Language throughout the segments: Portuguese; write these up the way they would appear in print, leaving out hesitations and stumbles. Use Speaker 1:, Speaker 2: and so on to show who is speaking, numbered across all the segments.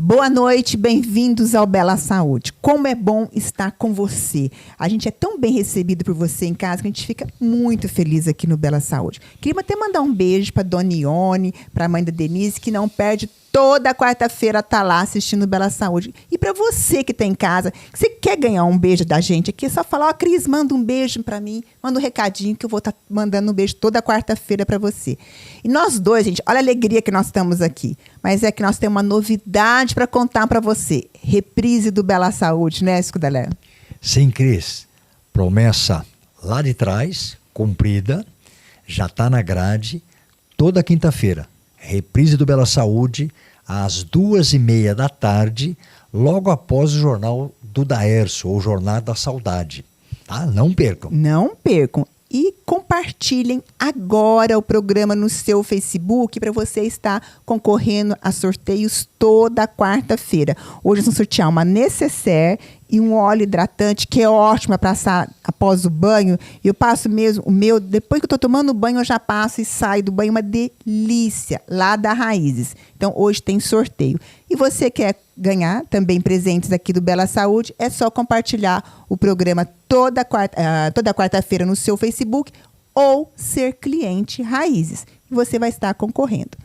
Speaker 1: Boa noite, bem-vindos ao Bela Saúde. Como é bom estar com você. A gente é tão bem recebido por você em casa que a gente fica muito feliz aqui no Bela Saúde. Queria até mandar um beijo para Dona Ione, para a mãe da Denise, que não perde toda quarta-feira tá lá assistindo Bela Saúde. E para você que está em casa, que você quer ganhar um beijo da gente aqui, é só falar, Cris, manda um beijo para mim, manda um recadinho que eu vou estar mandando um beijo toda quarta-feira para você. E nós dois, gente, olha a alegria que nós estamos aqui. Mas é que nós temos uma novidade para contar para você. Reprise do Bela Saúde, né, Scudalé?
Speaker 2: Sim, Cris. Promessa lá de trás, cumprida, já está na grade, toda quinta-feira. Reprise do Bela Saúde, às 2h30 da tarde, logo após o Jornal do Daércio, ou Jornal da Saudade. Tá? Não percam.
Speaker 1: Não percam. E compartilhem agora o programa no seu Facebook para você estar concorrendo a sorteios toda quarta-feira. Hoje nós vamos sortear uma nécessaire e um óleo hidratante que é ótimo para passar após o banho. Eu passo mesmo o meu, depois que eu estou tomando banho, eu já passo e saio do banho. Uma delícia, lá da Raízes. Então, hoje tem sorteio. E você quer ganhar também presentes aqui do Bela Saúde, é só compartilhar o programa toda quarta-feira no seu Facebook ou ser cliente Raízes. E você vai estar concorrendo.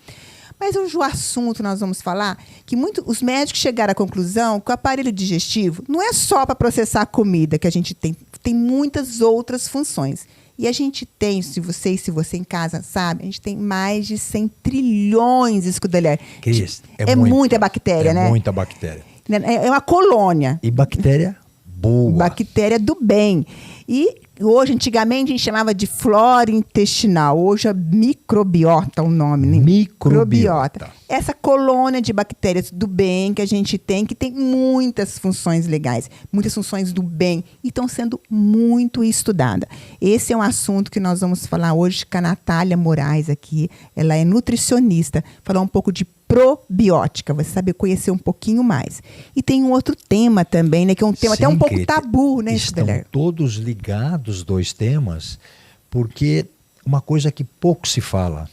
Speaker 1: Mas hoje o assunto nós vamos falar que os médicos chegaram à conclusão que o aparelho digestivo não é só para processar a comida que a gente tem muitas outras funções. E a gente tem, se você em casa sabe, a gente tem mais de 100 trilhões, Scudalé.
Speaker 2: Cris,
Speaker 1: é muita bactéria, né?
Speaker 2: É muita bactéria.
Speaker 1: É uma colônia.
Speaker 2: E bactéria boa.
Speaker 1: Bactéria do bem. E hoje, antigamente, a gente chamava de flora intestinal. Hoje é microbiota o nome, né?
Speaker 2: Microbiota.
Speaker 1: Essa colônia de bactérias do bem que a gente tem, que tem muitas funções legais, muitas funções do bem, e estão sendo muito estudadas. Esse é um assunto que nós vamos falar hoje com a Natália Moraes aqui. Ela é nutricionista, falar um pouco de probiótica, você sabe conhecer um pouquinho mais. E tem um outro tema também, né, que é um tema até um pouco tabu, né?
Speaker 2: Estão todos ligados, dois temas, porque uma coisa que pouco se fala,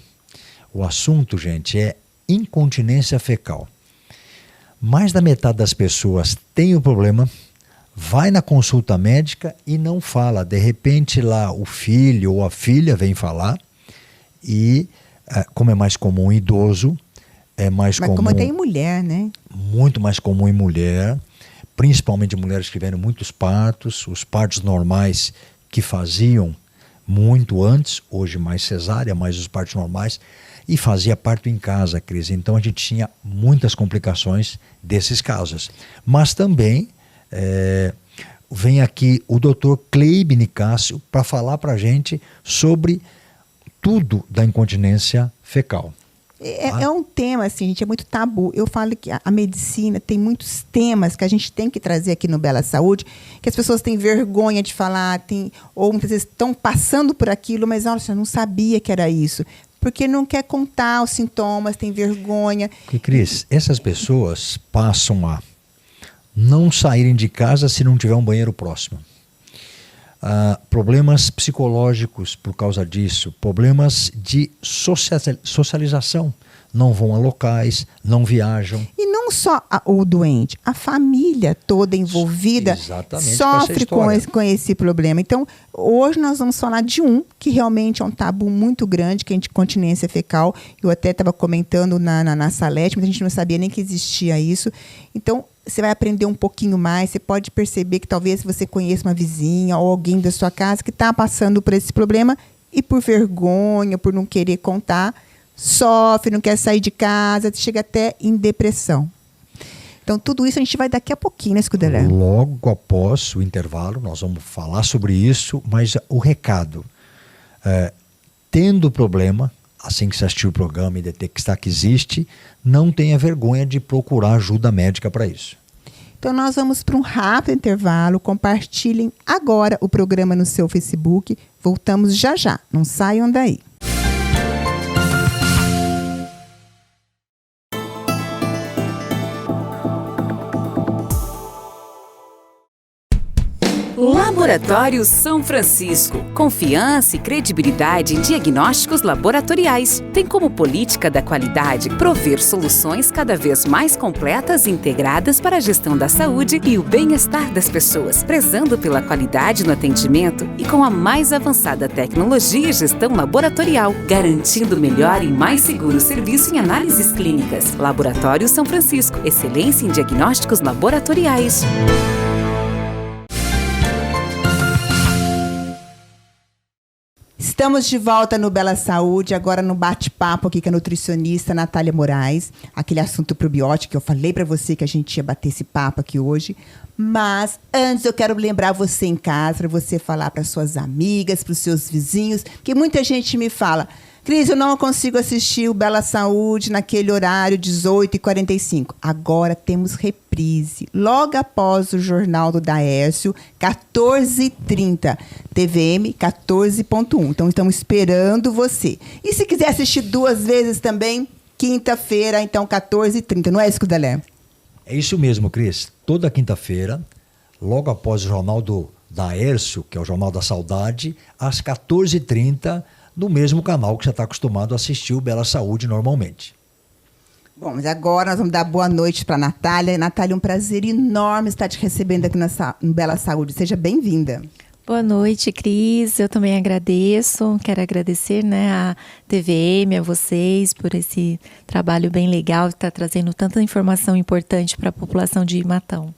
Speaker 2: o assunto, gente, é incontinência fecal. Mais da metade das pessoas tem o problema, vai na consulta médica e não fala. De repente lá o filho ou a filha vem falar e, como é mais comum em idoso, é mais comum.
Speaker 1: Mas como tem mulher, né?
Speaker 2: Muito mais comum em mulher, principalmente mulheres que tiveram muitos partos, os partos normais que faziam muito antes, hoje mais cesárea, mais os partos normais, e fazia parto em casa, Cris. Então a gente tinha muitas complicações desses casos. Mas também vem aqui o Dr. Cleibe Nicásio para falar para a gente sobre tudo da incontinência fecal.
Speaker 1: É um tema, assim, gente, é muito tabu. Eu falo que a medicina tem muitos temas que a gente tem que trazer aqui no Bela Saúde, que as pessoas têm vergonha de falar, ou muitas vezes estão passando por aquilo, mas, olha, eu não sabia que era isso. Porque não quer contar os sintomas, tem vergonha.
Speaker 2: Porque, Cris, essas pessoas passam a não saírem de casa se não tiver um banheiro próximo. Problemas psicológicos por causa disso, problemas de socialização, não vão a locais, não viajam.
Speaker 1: E não só o doente, a família toda envolvida sofre com esse problema. Então, hoje nós vamos falar de que realmente é um tabu muito grande, que é a incontinência fecal. Eu até estava comentando na Salete, mas a gente não sabia nem que existia isso. Então, você vai aprender um pouquinho mais, você pode perceber que talvez você conheça uma vizinha ou alguém da sua casa que está passando por esse problema e por vergonha, por não querer contar, sofre, não quer sair de casa, chega até em depressão. Então, tudo isso a gente vai daqui a pouquinho, né, Scudalé?
Speaker 2: Logo após o intervalo, nós vamos falar sobre isso, mas o recado, tendo problema, assim que você assistir o programa e detectar que existe, não tenha vergonha de procurar ajuda médica para isso.
Speaker 1: Então, nós vamos para um rápido intervalo. Compartilhem agora o programa no seu Facebook. Voltamos já já. Não saiam daí.
Speaker 3: Laboratório São Francisco. Confiança e credibilidade em diagnósticos laboratoriais. Tem como política da qualidade prover soluções cada vez mais completas e integradas para a gestão da saúde e o bem-estar das pessoas, prezando pela qualidade no atendimento e com a mais avançada tecnologia e gestão laboratorial, garantindo melhor e mais seguro serviço em análises clínicas. Laboratório São Francisco. Excelência em diagnósticos laboratoriais.
Speaker 1: Estamos de volta no Bela Saúde, agora no bate-papo aqui com a nutricionista Natália Moraes. Aquele assunto probiótico que eu falei para você que a gente ia bater esse papo aqui hoje. Mas antes eu quero lembrar você em casa, para você falar para suas amigas, para os seus vizinhos, que muita gente me fala: Cris, eu não consigo assistir o Bela Saúde naquele horário, 18h45. Agora temos reprise, logo após o Jornal do Daércio, 14h30, TVM 14.1. Então, estamos esperando você. E se quiser assistir 2 vezes também, quinta-feira, então, 14h30. Não é isso, Cudelé?
Speaker 2: É isso mesmo, Cris. Toda quinta-feira, logo após o Jornal do Daércio, que é o Jornal da Saudade, às 14h30, no mesmo canal que você está acostumado a assistir o Bela Saúde normalmente.
Speaker 1: Bom, mas agora nós vamos dar boa noite para a Natália. Natália, um prazer enorme estar te recebendo aqui no Bela Saúde. Seja bem-vinda.
Speaker 4: Boa noite, Cris. Eu também agradeço. Quero agradecer, a TVM, a vocês, por esse trabalho bem legal de estar trazendo tanta informação importante para a população de Matão.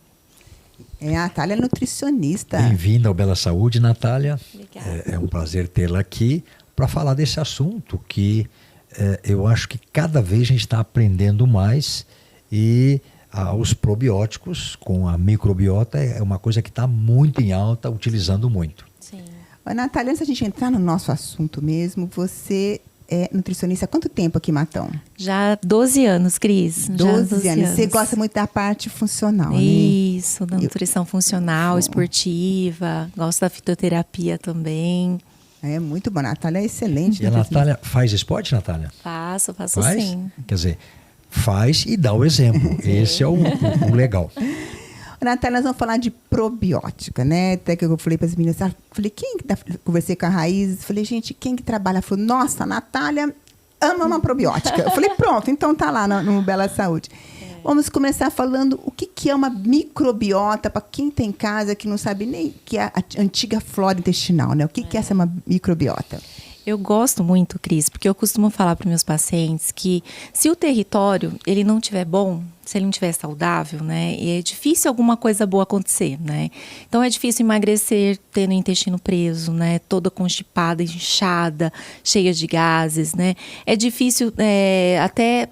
Speaker 1: A Natália é nutricionista.
Speaker 2: Bem-vinda ao Bela Saúde, Natália.
Speaker 4: Obrigada.
Speaker 2: É um prazer tê-la aqui para falar desse assunto que eu acho que cada vez a gente está aprendendo mais, e os probióticos com a microbiota é uma coisa que está muito em alta, utilizando muito.
Speaker 4: Sim.
Speaker 1: Natália, antes da gente entrar no nosso assunto mesmo, você é nutricionista há quanto tempo aqui em Matão?
Speaker 4: Já há 12 anos, Cris.
Speaker 1: 12 anos. Você gosta muito da parte funcional, né?
Speaker 4: Isso, da nutrição funcional, esportiva. Gosto da fitoterapia também.
Speaker 1: É muito bom. A Natália é excelente.
Speaker 2: E a Natália faz esporte, Natália?
Speaker 4: Faço
Speaker 2: Faz?
Speaker 4: sim.
Speaker 2: Quer dizer, faz e dá o exemplo. Esse é o legal.
Speaker 1: Natália, nós vamos falar de probiótica, né? Até que eu falei para as meninas, falei, conversei com a Raiz, falei, gente, quem que trabalha? Ela falou, nossa, a Natália ama uma probiótica. Eu falei, pronto, então tá lá no Bela Saúde. Vamos começar falando o que é uma microbiota, para quem tem em casa que não sabe nem que é a antiga flora intestinal, né? O que é essa uma microbiota?
Speaker 4: Eu gosto muito, Cris, porque eu costumo falar para meus pacientes que se o território ele não estiver bom, se ele não estiver saudável, né, é difícil alguma coisa boa acontecer, né? Então é difícil emagrecer tendo o intestino preso, né, toda constipada, inchada, cheia de gases, né? É difícil até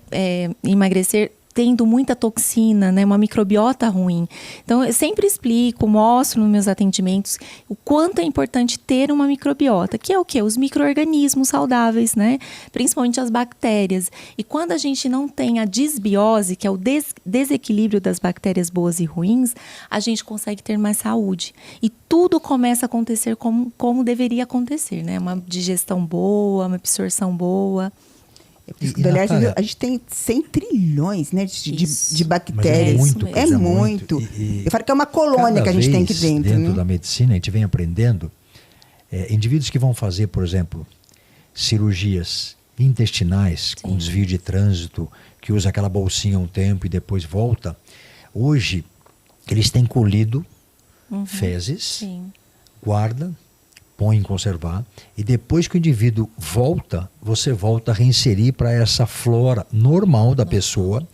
Speaker 4: emagrecer tendo muita toxina, né, uma microbiota ruim. Então, eu sempre explico, mostro nos meus atendimentos o quanto é importante ter uma microbiota, que é o quê? Os micro-organismos saudáveis, né? Principalmente as bactérias. E quando a gente não tem a disbiose, que é o desequilíbrio das bactérias boas e ruins, a gente consegue ter mais saúde. E tudo começa a acontecer como deveria acontecer, né? Uma digestão boa, uma absorção boa.
Speaker 1: Natália, a gente tem 100 trilhões, né, de bactérias.
Speaker 2: Mas é muito.
Speaker 1: Eu falo que é uma colônia que a gente tem aqui dentro.
Speaker 2: Dentro
Speaker 1: né?
Speaker 2: da medicina, a gente vem aprendendo, indivíduos que vão fazer, por exemplo, cirurgias intestinais, com desvio de trânsito, que usa aquela bolsinha um tempo e depois volta. Hoje, eles têm colhido fezes, guarda, põe em conservar, e depois que o indivíduo volta, você volta a reinserir para essa flora normal da pessoa.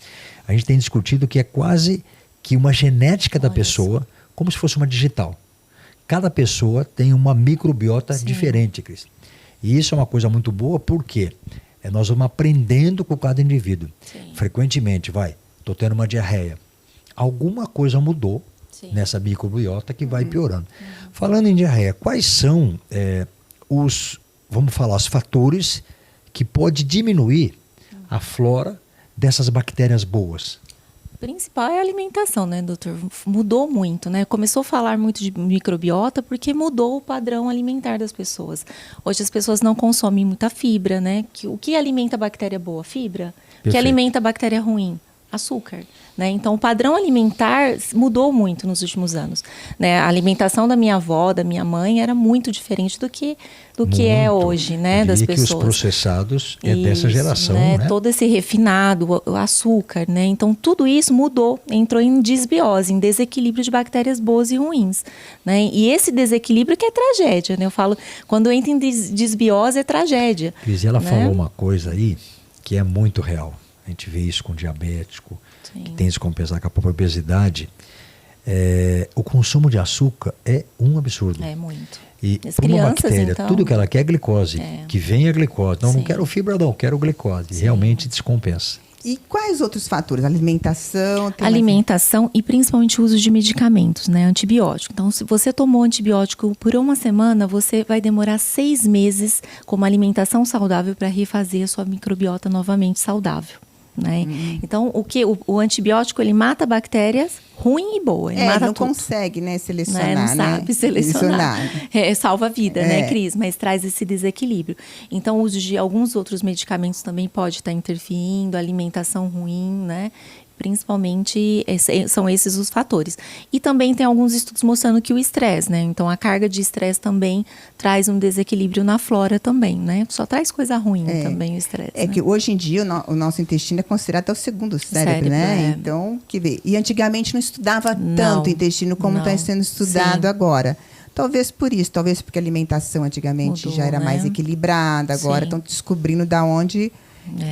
Speaker 2: A gente tem discutido que é quase que uma genética da pessoa, como se fosse uma digital. Cada pessoa tem uma microbiota diferente, Cris. E isso é uma coisa muito boa, porque nós vamos aprendendo com cada indivíduo. Frequentemente, estou tendo uma diarreia. Alguma coisa mudou nessa microbiota que vai piorando. Falando em diarreia, quais são os fatores que pode diminuir a flora dessas bactérias boas?
Speaker 4: O principal é a alimentação, né, doutor? Mudou muito, né? Começou a falar muito de microbiota porque mudou o padrão alimentar das pessoas. Hoje as pessoas não consomem muita fibra, né? O que alimenta a bactéria boa? Fibra. O que alimenta a bactéria ruim? açúcar. Né? Então, o padrão alimentar mudou muito nos últimos anos. Né? A alimentação da minha avó, da minha mãe, era muito diferente do que é hoje, né? Das pessoas.
Speaker 2: Que os processados é dessa geração,
Speaker 4: né?
Speaker 2: né?
Speaker 4: Todo esse refinado, o açúcar, né? Então, tudo isso mudou, entrou em desbiose, em desequilíbrio de bactérias boas e ruins. Né? E esse desequilíbrio que é tragédia, né? Eu falo, quando entra em desbiose, é tragédia.
Speaker 2: Cris, ela
Speaker 4: né?
Speaker 2: falou uma coisa aí que é muito real. A gente vê isso com diabético, que tem que compensar com a própria obesidade. O consumo de açúcar é um absurdo.
Speaker 4: É muito.
Speaker 2: E
Speaker 4: as
Speaker 2: para uma
Speaker 4: crianças,
Speaker 2: bactéria,
Speaker 4: então,
Speaker 2: tudo que ela quer é glicose. Que vem a glicose. Não quero fibra não, quero glicose.
Speaker 4: Sim.
Speaker 2: Realmente descompensa.
Speaker 1: E quais outros fatores? Alimentação?
Speaker 4: Alimentação e principalmente o uso de medicamentos, né? Antibiótico. Então, se você tomou antibiótico por uma semana, você vai demorar 6 meses com uma alimentação saudável para refazer a sua microbiota novamente saudável. Né? Então, o antibiótico, ele mata bactérias ruim e boa. Ele mata
Speaker 1: não
Speaker 4: tudo.
Speaker 1: consegue, né, selecionar.
Speaker 4: Né? Não sabe selecionar. Salva a vida, né, Cris? Mas traz esse desequilíbrio. Então, o uso de alguns outros medicamentos também pode estar interferindo, alimentação ruim, né? Principalmente, são esses os fatores. E também tem alguns estudos mostrando que o estresse, né? Então, a carga de estresse também traz um desequilíbrio na flora também, né? Só traz coisa ruim também o estresse.
Speaker 1: É, né? Que hoje em dia o nosso intestino é considerado até o segundo cérebro, né? Então, e antigamente não estudava tanto o intestino como está sendo estudado agora. Talvez por isso, talvez porque a alimentação antigamente já era mais equilibrada, agora estão descobrindo da onde...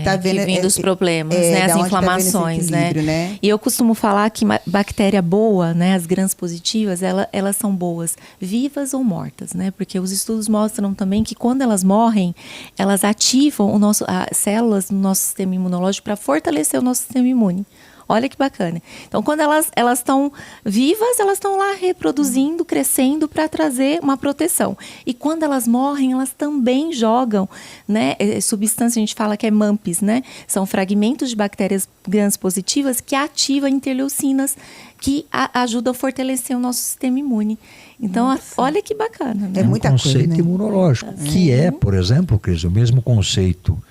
Speaker 4: Tá vendo, que vem dos problemas, né? As inflamações, né? E eu costumo falar que bactéria boa, né? As gram positivas, elas são boas, vivas ou mortas, né? Porque os estudos mostram também que quando elas morrem, elas ativam as células do nosso sistema imunológico para fortalecer o nosso sistema imune. Olha que bacana. Então, quando elas estão vivas, elas estão lá reproduzindo, crescendo para trazer uma proteção. E quando elas morrem, elas também jogam, né? Substância, a gente fala que é MAMPs, né? São fragmentos de bactérias gram-positivas que ativam interleucinas, que ajudam a fortalecer o nosso sistema imune. Então, olha que bacana. Né?
Speaker 1: É muita
Speaker 2: conceito
Speaker 1: coisa, né?
Speaker 2: imunológico, que é, por exemplo, Cris, o mesmo conceito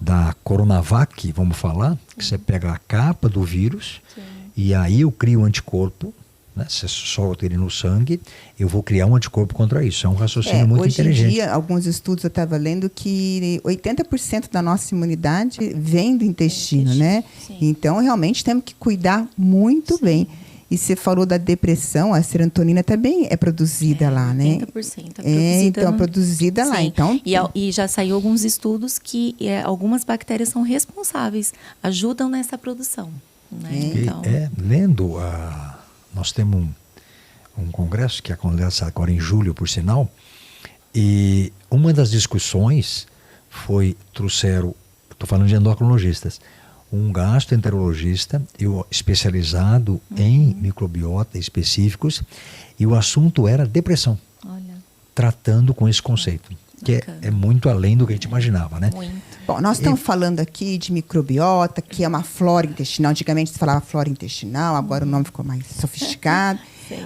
Speaker 2: da Coronavac, vamos falar, que você pega a capa do vírus e aí eu crio um anticorpo, né? Você solta ele no sangue, eu vou criar um anticorpo contra isso. É um raciocínio muito inteligente.
Speaker 1: Hoje em dia, alguns estudos eu estava lendo que 80% da nossa imunidade vem do intestino, né?
Speaker 4: Sim.
Speaker 1: Então, realmente, temos que cuidar muito bem. E você falou da depressão, a serotonina também é produzida lá, né?
Speaker 4: 80% é produzida.
Speaker 1: Então, produzida lá. Então,
Speaker 4: e já saiu alguns estudos que algumas bactérias são responsáveis, ajudam nessa produção. Né? Então,
Speaker 2: lendo, nós temos um congresso que acontece agora em julho, por sinal, e uma das discussões trouxeram, estou falando de endocrinologistas, um gastroenterologista especializado em microbiota específicos, e o assunto era depressão.
Speaker 4: Olha.
Speaker 2: Tratando com esse conceito, que é muito além do que a gente imaginava, né?
Speaker 4: Muito.
Speaker 1: Bom, nós estamos falando aqui de microbiota, que é uma flora intestinal. Antigamente se falava flora intestinal, agora o nome ficou mais sofisticado.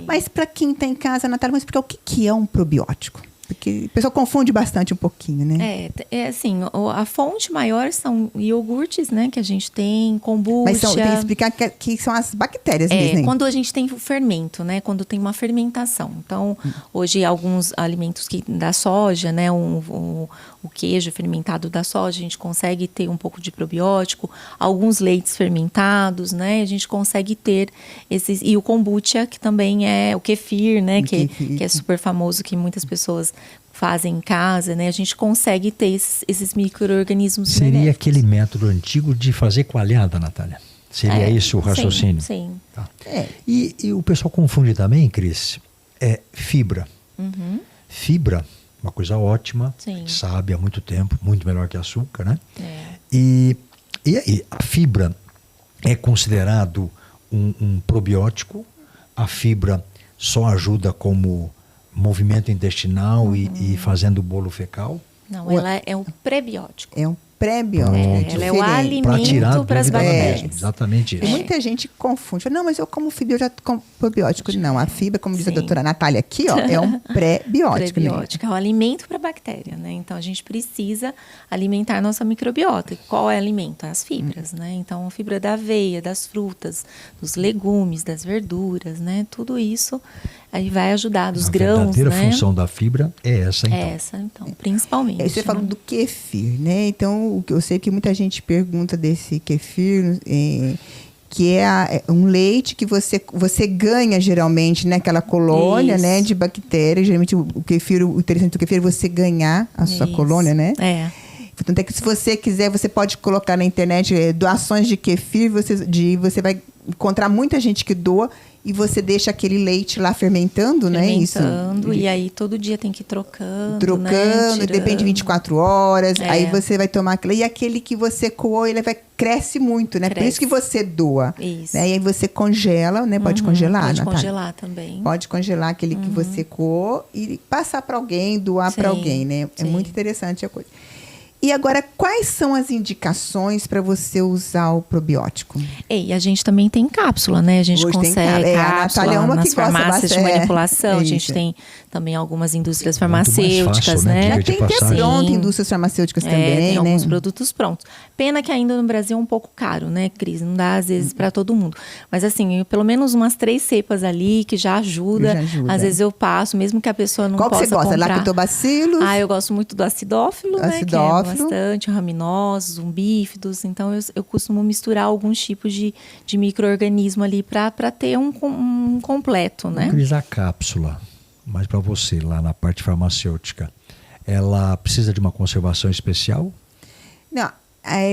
Speaker 1: Mas para quem está em casa, Natália, vamos explicar o que é um probiótico. Porque a pessoa confunde bastante um pouquinho, né?
Speaker 4: Assim, a fonte maior são iogurtes, né? Que a gente tem, kombucha.
Speaker 1: Mas tem que explicar que são as bactérias mesmo, hein?
Speaker 4: Quando a gente tem o fermento, né? Quando tem uma fermentação. Então, hoje, alguns alimentos da soja, né? O queijo fermentado da soja, a gente consegue ter um pouco de probiótico. Alguns leites fermentados, né? A gente consegue ter esses... E o kombucha, que também é o kefir, né? Que é super famoso, que muitas pessoas fazem em casa, né? A gente consegue ter esses micro-organismos.
Speaker 2: Seria aquele método antigo de fazer coalhada, Natália? Seria esse o raciocínio?
Speaker 4: Sim.
Speaker 2: Tá. E o pessoal confunde também, Cris, fibra. Fibra, uma coisa ótima, a gente sabe há muito tempo, muito melhor que açúcar, né? E aí, a fibra é considerado um probiótico, a fibra só ajuda como movimento intestinal e fazendo bolo fecal?
Speaker 4: Não, ela é um prebiótico.
Speaker 1: É um pré-biótica.
Speaker 4: Ela é o
Speaker 2: Para tirar
Speaker 4: alimento para as
Speaker 2: dúvida
Speaker 4: bactérias.
Speaker 2: mesmo, exatamente
Speaker 1: E
Speaker 2: isso.
Speaker 1: muita gente confunde. Fala, não, mas eu como fibra, eu já como probiótico. Não, a fibra, como diz a
Speaker 4: Sim.
Speaker 1: doutora Natália aqui, ó, é um pré-biótico. Né?
Speaker 4: Prebiótico é o alimento para a bactéria, né? Então a gente precisa alimentar a nossa microbiota. E qual é o alimento? As fibras, né? Então a fibra da aveia, das frutas, dos legumes, das verduras, né? Tudo isso aí vai ajudar, dos
Speaker 2: A
Speaker 4: grãos,
Speaker 2: verdadeira
Speaker 4: né?
Speaker 2: função da fibra é essa, então.
Speaker 4: Essa, então, principalmente.
Speaker 1: Aí você
Speaker 4: né?
Speaker 1: fala do kefir, né? Então, o que eu sei que muita gente pergunta desse kefir, que é um leite que você ganha geralmente, né? Aquela colônia,
Speaker 4: Isso.
Speaker 1: né? De bactérias. Geralmente o kefir, o interessante do kefir é você ganhar a sua
Speaker 4: Isso.
Speaker 1: colônia, né?
Speaker 4: É.
Speaker 1: Portanto, é que se você quiser, você pode colocar na internet doações de kefir, você vai encontrar muita gente que doa e você deixa aquele leite lá fermentando, né? Isso.
Speaker 4: Fermentando, e aí todo dia tem que ir trocando,
Speaker 1: Trocando,
Speaker 4: né?
Speaker 1: depende de 24 horas,
Speaker 4: É.
Speaker 1: aí você vai tomar aquele. E aquele que você coou, ele cresce muito, né? Por
Speaker 4: Cresce.
Speaker 1: isso que você doa.
Speaker 4: Isso.
Speaker 1: Né? E aí você congela, né? Pode congelar,
Speaker 4: Pode
Speaker 1: Natália?
Speaker 4: congelar também.
Speaker 1: Pode congelar aquele que você coou e passar para alguém, doar para
Speaker 4: Sim,
Speaker 1: alguém, né? É
Speaker 4: sim.
Speaker 1: muito interessante a coisa. E agora, quais são as indicações para você usar o probiótico?
Speaker 4: E a gente também tem cápsula, né? A gente
Speaker 1: Hoje tem
Speaker 4: consegue
Speaker 1: a
Speaker 4: cápsula
Speaker 1: Natália é uma
Speaker 4: nas
Speaker 1: que gosta
Speaker 4: farmácias de
Speaker 1: bastante.
Speaker 4: manipulação. A gente
Speaker 1: Isso.
Speaker 4: tem também algumas indústrias
Speaker 2: Muito mais
Speaker 4: farmacêuticas,
Speaker 2: fácil, né?
Speaker 4: né?
Speaker 2: Diga de
Speaker 1: Tem que ter
Speaker 2: passagem.
Speaker 1: pronto,
Speaker 4: Sim.
Speaker 1: indústrias farmacêuticas
Speaker 4: É,
Speaker 1: também,
Speaker 4: tem
Speaker 1: né?
Speaker 4: alguns produtos prontos. Pena que ainda no Brasil é um pouco caro, né, Cris? Não dá, às vezes, para todo mundo. Mas, assim, pelo menos umas 3 cepas ali que já ajuda.
Speaker 1: Já ajuda.
Speaker 4: Às vezes eu passo, mesmo que a pessoa não
Speaker 1: Qual que
Speaker 4: possa
Speaker 1: você gosta?
Speaker 4: comprar.
Speaker 1: Lactobacilos?
Speaker 4: Eu gosto muito do acidófilo, né? Que é
Speaker 1: Acidófilo.
Speaker 4: bastante, raminosos, bífidos. Então, eu costumo misturar alguns tipos de micro-organismo ali para ter um completo, né?
Speaker 2: Cris, a cápsula, mas para você, lá na parte farmacêutica, ela precisa de uma conservação especial?
Speaker 1: Não,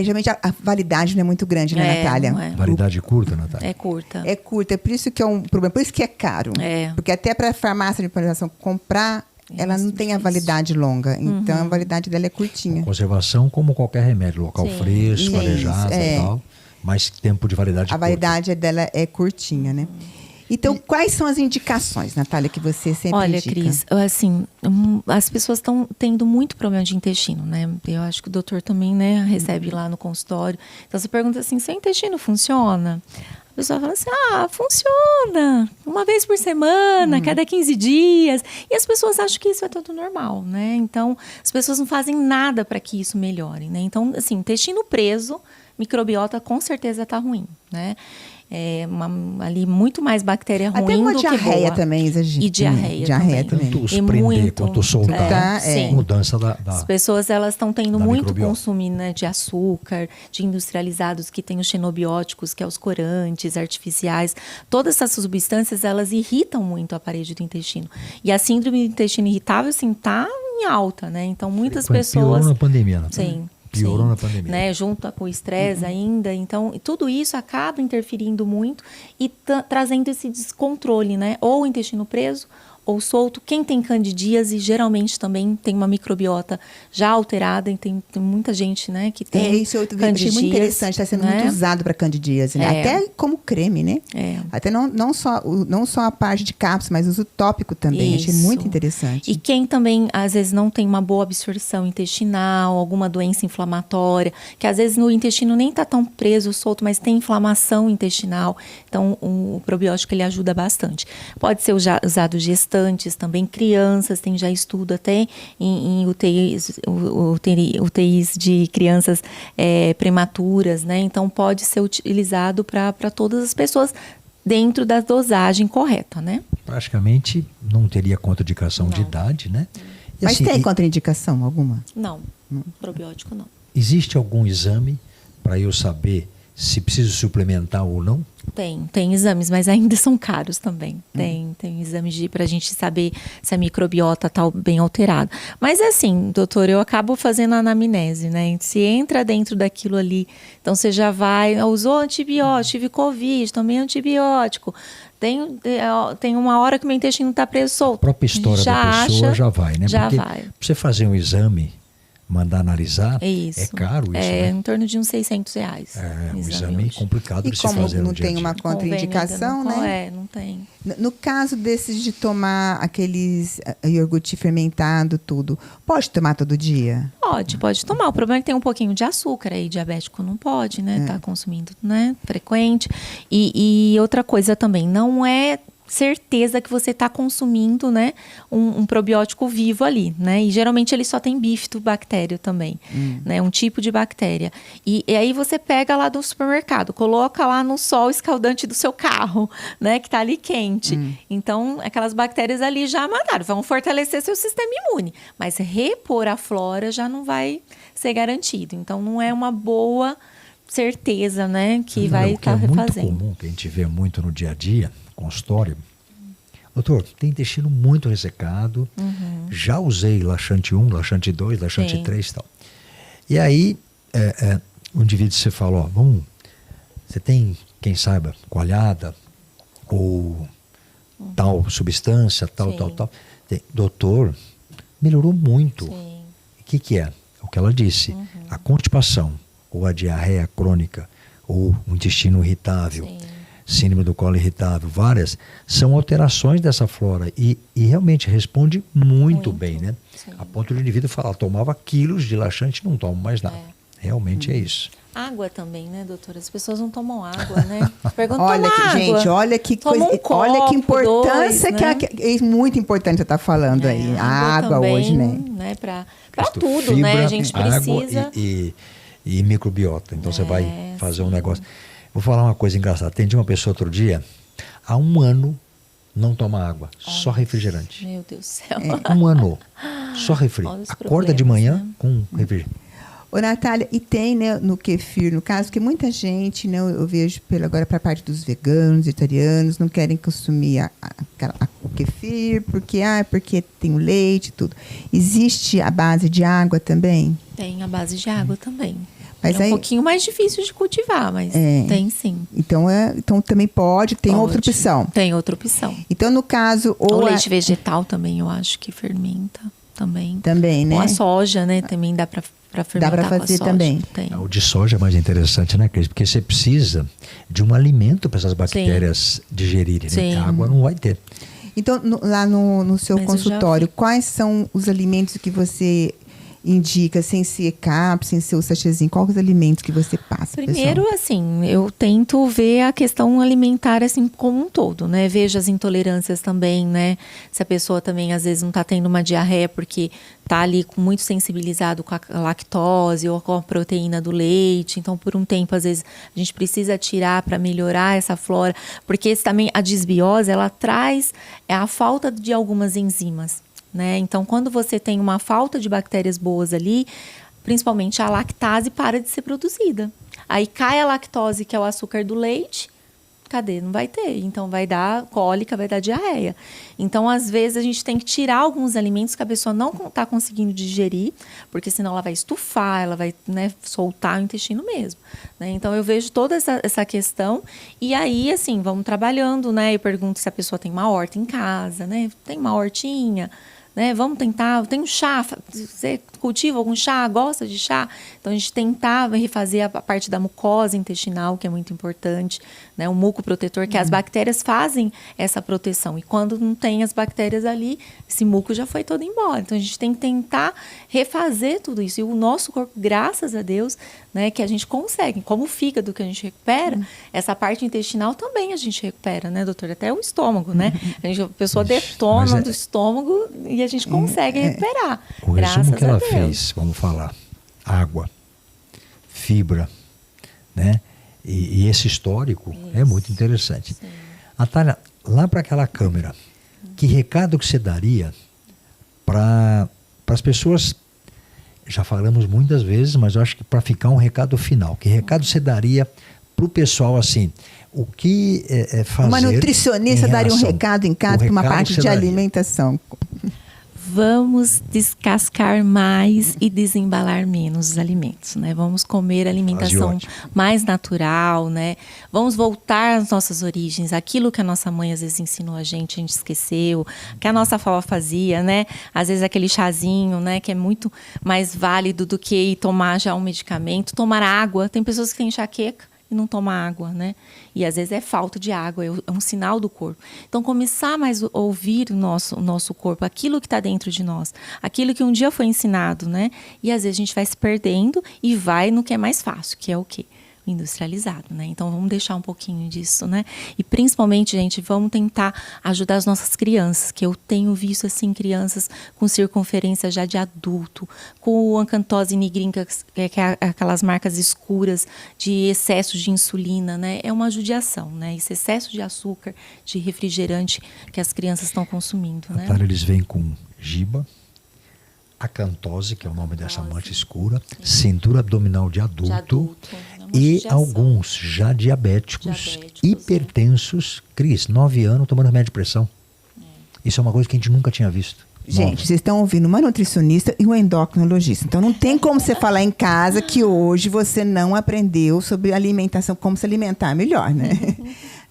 Speaker 1: geralmente a validade não é muito grande, né, Natália?
Speaker 4: não é.
Speaker 2: Validade curta, Natália?
Speaker 4: É curta.
Speaker 1: É curta, é por isso que é um problema, por isso que é caro.
Speaker 4: É.
Speaker 1: Porque até para a farmácia de panificação comprar, ela não tem a validade longa. Então, a validade dela é curtinha.
Speaker 2: Conservação como qualquer remédio, local
Speaker 4: Sim.
Speaker 2: fresco,
Speaker 1: Isso,
Speaker 2: arejado
Speaker 1: é.
Speaker 2: e tal, mas tempo de validade
Speaker 1: A
Speaker 2: curta.
Speaker 1: validade dela é curtinha, né? Então, quais são as indicações, Natália, que você sempre
Speaker 4: Olha,
Speaker 1: indica?
Speaker 4: Cris, assim, as pessoas estão tendo muito problema de intestino, né? Eu acho que o doutor também, né, recebe lá no consultório. Então, você pergunta assim, seu intestino funciona? A pessoa fala assim, funciona, uma vez por semana, cada 15 dias. E as pessoas acham que isso é tudo normal, né? Então, as pessoas não fazem nada para que isso melhore, né? Então, assim, intestino preso, microbiota com certeza está ruim, né? Ali muito mais bactéria ruim
Speaker 1: Até uma
Speaker 4: do que
Speaker 1: diarreia
Speaker 4: boa.
Speaker 1: também exagera.
Speaker 4: E diarreia
Speaker 1: Diarreia
Speaker 4: também.
Speaker 1: também.
Speaker 2: Tanto os
Speaker 4: E
Speaker 2: prender
Speaker 4: muito.
Speaker 2: quanto soltar,
Speaker 1: Tá,
Speaker 4: Sim.
Speaker 2: mudança da
Speaker 4: As pessoas elas estão tendo
Speaker 2: da
Speaker 4: muito
Speaker 2: microbiota.
Speaker 4: consumo, né, de açúcar, de industrializados que tem os xenobióticos, que é os corantes artificiais. Todas essas substâncias elas irritam muito a parede do intestino. E a síndrome do intestino irritável, assim, tá em alta, né? Então muitas pessoas
Speaker 2: Piorou na pandemia, Natália.
Speaker 4: Sim.
Speaker 2: Piorou
Speaker 4: sim,
Speaker 2: na pandemia.
Speaker 4: né, junto com o estresse ainda. Então, tudo isso acaba interferindo muito e trazendo esse descontrole, né? Ou o intestino preso ou solto. Quem tem candidíase geralmente também tem uma microbiota já alterada. E tem muita gente, né, que tem
Speaker 1: Isso eu achei
Speaker 4: candidíase,
Speaker 1: muito interessante, está sendo
Speaker 4: né?
Speaker 1: muito usado para candidíase, né?
Speaker 4: É.
Speaker 1: Até como creme, né?
Speaker 4: É.
Speaker 1: Até não só a parte de cápsula, mas uso tópico também. Achei
Speaker 4: Isso.
Speaker 1: muito interessante.
Speaker 4: E quem também, às vezes, não tem uma boa absorção intestinal, alguma doença inflamatória, que às vezes no intestino nem está tão preso, solto, mas tem inflamação intestinal. Então, o probiótico ele ajuda bastante. Pode ser usado gestantes, também crianças, tem já estudo até em UTIs de crianças prematuras, né? Então, pode ser utilizado para todas as pessoas dentro da dosagem correta, né?
Speaker 2: Praticamente não teria contraindicação de
Speaker 4: Não.
Speaker 2: idade, né? E,
Speaker 1: Mas
Speaker 2: assim,
Speaker 1: tem contraindicação alguma?
Speaker 4: Não, probiótico não.
Speaker 2: existe algum exame para eu saber se preciso suplementar ou não?
Speaker 4: Tem exames, mas ainda são caros também. Tem exames pra gente saber se a microbiota tá bem alterada. Mas assim, doutor, eu acabo fazendo a anamnese, né? Se entra dentro daquilo ali, então você já vai, usou antibiótico, tive Covid, tomei antibiótico. Tem uma hora que meu intestino tá preso solto.
Speaker 2: A própria história
Speaker 4: Já
Speaker 2: da pessoa
Speaker 4: acha,
Speaker 2: já vai, né?
Speaker 4: Já
Speaker 2: Porque
Speaker 4: vai.
Speaker 2: pra você fazer um exame mandar analisar,
Speaker 4: Isso.
Speaker 2: é caro isso,
Speaker 4: É
Speaker 2: né?
Speaker 4: em torno de uns R$600.
Speaker 2: É um
Speaker 4: o
Speaker 2: exame
Speaker 4: hoje.
Speaker 2: complicado
Speaker 1: E
Speaker 2: de se
Speaker 1: como
Speaker 2: fazer
Speaker 1: não
Speaker 2: no dia a
Speaker 1: tem
Speaker 2: dia.
Speaker 1: uma contraindicação,
Speaker 4: Convênio ainda
Speaker 1: né?
Speaker 4: não tem.
Speaker 1: No caso desses de tomar aqueles iogurte fermentado, tudo, pode tomar todo dia?
Speaker 4: Pode tomar. O problema é que tem um pouquinho de açúcar aí, diabético não pode, né? Tá consumindo, né? Frequente. E outra coisa também, não é certeza que você está consumindo, né, um probiótico vivo ali, né? E geralmente ele só tem bifidobactéria também, né? Um tipo de bactéria. E aí você pega lá do supermercado, coloca lá no sol escaldante do seu carro, né, que tá ali quente. Então, aquelas bactérias ali já mataram, vão fortalecer seu sistema imune, mas repor a flora já não vai ser garantido. Então, não é uma boa certeza, né, que vai estar refazendo.
Speaker 2: O que é muito comum, que a gente vê muito no dia a dia, consultório. Doutor, tem intestino muito ressecado, já usei laxante 1, laxante 2, laxante 3 e tal. E aí, o indivíduo você fala, ó, você tem, quem saiba, coalhada ou tal substância, tal. Doutor, melhorou muito.
Speaker 4: Sim.
Speaker 2: O que é? O que ela disse, a constipação, ou a diarreia crônica, ou o intestino irritável, síndrome do colo irritável, várias, são alterações dessa flora e realmente responde muito bem, né?
Speaker 4: Sim.
Speaker 2: A ponto do indivíduo falar, tomava quilos de laxante e não tomo mais nada. Realmente é isso.
Speaker 4: Água também, né, doutora? As pessoas não tomam água, né? Pergunta,
Speaker 1: Olha
Speaker 4: toma
Speaker 1: que,
Speaker 4: água.
Speaker 1: gente, olha que
Speaker 4: Toma
Speaker 1: coisa,
Speaker 4: um copo,
Speaker 1: olha que importância
Speaker 4: dois, né?
Speaker 1: é muito importante você estar falando aí. A água
Speaker 4: também,
Speaker 1: hoje, né?
Speaker 4: Pra
Speaker 2: Questão
Speaker 4: tudo,
Speaker 2: fibra,
Speaker 4: né? A gente
Speaker 2: água
Speaker 4: precisa.
Speaker 2: e microbiota. Então você vai fazer um negócio. Vou falar uma coisa engraçada. Atendi uma pessoa outro dia, há 1 ano não toma água, só refrigerante.
Speaker 4: Meu Deus do céu.
Speaker 2: 1 ano, só refri.
Speaker 4: Olha os
Speaker 2: Acorda de
Speaker 4: problemas,
Speaker 2: manhã
Speaker 4: né?
Speaker 2: com refrigerante.
Speaker 1: Ô, Natália, e tem, né, no kefir, no caso, que muita gente, né, eu vejo agora para a parte dos veganos, vegetarianos, não querem consumir o kefir, porque tem o leite e tudo. Existe a base de água também?
Speaker 4: Tem a base de água também.
Speaker 1: Mas
Speaker 4: é
Speaker 1: aí,
Speaker 4: um pouquinho mais difícil de cultivar, mas tem sim.
Speaker 1: Então também tem outra opção.
Speaker 4: Tem outra opção.
Speaker 1: Então, no caso...
Speaker 4: O leite vegetal também, eu acho que fermenta também.
Speaker 1: Também, né?
Speaker 4: Ou a soja, né? Também dá para fermentar.
Speaker 1: Dá para fazer
Speaker 4: com a soja.
Speaker 1: também.
Speaker 4: Tem.
Speaker 2: O de soja é mais interessante, né, Cris? Porque você precisa de um alimento para essas bactérias digerirem, né?
Speaker 4: Sim.
Speaker 2: A água não vai ter.
Speaker 1: Então, lá no seu
Speaker 4: Mas eu
Speaker 1: consultório,
Speaker 4: já vi.
Speaker 1: quais são os alimentos que você indica, sem ser cap, sem ser o sachêzinho? Quais os alimentos que você passa,
Speaker 4: Primeiro,
Speaker 1: pessoal?
Speaker 4: assim, eu tento ver a questão alimentar, assim, como um todo, né? Vejo as intolerâncias também, né? Se a pessoa também, às vezes, não está tendo uma diarreia porque está ali muito sensibilizado com a lactose ou com a proteína do leite. Então, por um tempo, às vezes, a gente precisa tirar para melhorar essa flora. Porque também a disbiose, ela traz a falta de algumas enzimas. Né? Então, quando você tem uma falta de bactérias boas ali, principalmente a lactase para de ser produzida. Aí cai a lactose, que é o açúcar do leite, cadê? Não vai ter. Então, vai dar cólica, vai dar diarreia. Então, às vezes, a gente tem que tirar alguns alimentos que a pessoa não está conseguindo digerir, porque senão ela vai estufar, ela vai, né, soltar o intestino mesmo. Né? Então, eu vejo toda essa questão. E aí, assim, vamos trabalhando, né? Eu pergunto se a pessoa tem uma horta em casa, né? Tem uma hortinha, né? Vamos tentar, tem um chá, você cultiva algum chá, gosta de chá? Então, a gente tentava refazer a parte da mucosa intestinal, que é muito importante, né? O muco protetor, que as bactérias fazem essa proteção. E quando não tem as bactérias ali, esse muco já foi todo embora. Então, a gente tem que tentar refazer tudo isso. E o nosso corpo, graças a Deus, né, que a gente consegue, como o fígado que a gente recupera, essa parte intestinal também a gente recupera, né, doutor? Até o estômago, né? A pessoa detona do estômago e a gente consegue recuperar.
Speaker 2: O resumo que ela fez, vamos falar, água, fibra, né? E esse histórico é muito interessante.
Speaker 4: Sim.
Speaker 2: Natália, lá para aquela câmera, que recado que você daria para as pessoas? Já falamos muitas vezes, mas eu acho que para ficar um recado final, que recado você daria para o pessoal assim? O que fazer?
Speaker 1: Uma nutricionista daria um recado em casa para uma parte de alimentação.
Speaker 4: vamos descascar mais e desembalar menos os alimentos, né? Vamos comer alimentação mais natural, né? Vamos voltar às nossas origens, aquilo que a nossa mãe às vezes ensinou a gente esqueceu, que a nossa avó fazia, né? Às vezes aquele chazinho, né? Que é muito mais válido do que ir tomar já um medicamento. Tomar água, tem pessoas que têm enxaqueca e não tomam água, né? E às vezes é falta de água, é um sinal do corpo. Então, começar mais a ouvir o nosso corpo, aquilo que está dentro de nós, aquilo que um dia foi ensinado, né? E às vezes a gente vai se perdendo e vai no que é mais fácil, que é o quê? O industrializado, né? Então, vamos deixar um pouquinho disso, né? E principalmente, gente, vamos tentar ajudar as nossas crianças, que eu tenho visto, assim, crianças com circunferência já de adulto, com ancantose nigrinca, que é aquelas marcas escuras de excesso de insulina, né? É uma judiação, né? Esse excesso de açúcar, de refrigerante que as crianças estão consumindo, né?
Speaker 2: Natália, eles vêm com giba, acantose, que é o nome dessa mancha escura, cintura abdominal de adulto e alguns já diabéticos, hipertensos. Cris, 9 anos tomando remédio de pressão. Isso é uma coisa que a gente nunca tinha visto.
Speaker 1: Gente, vocês estão ouvindo uma nutricionista e um endocrinologista. Então, não tem como você falar em casa que hoje você não aprendeu sobre alimentação, como se alimentar melhor, né?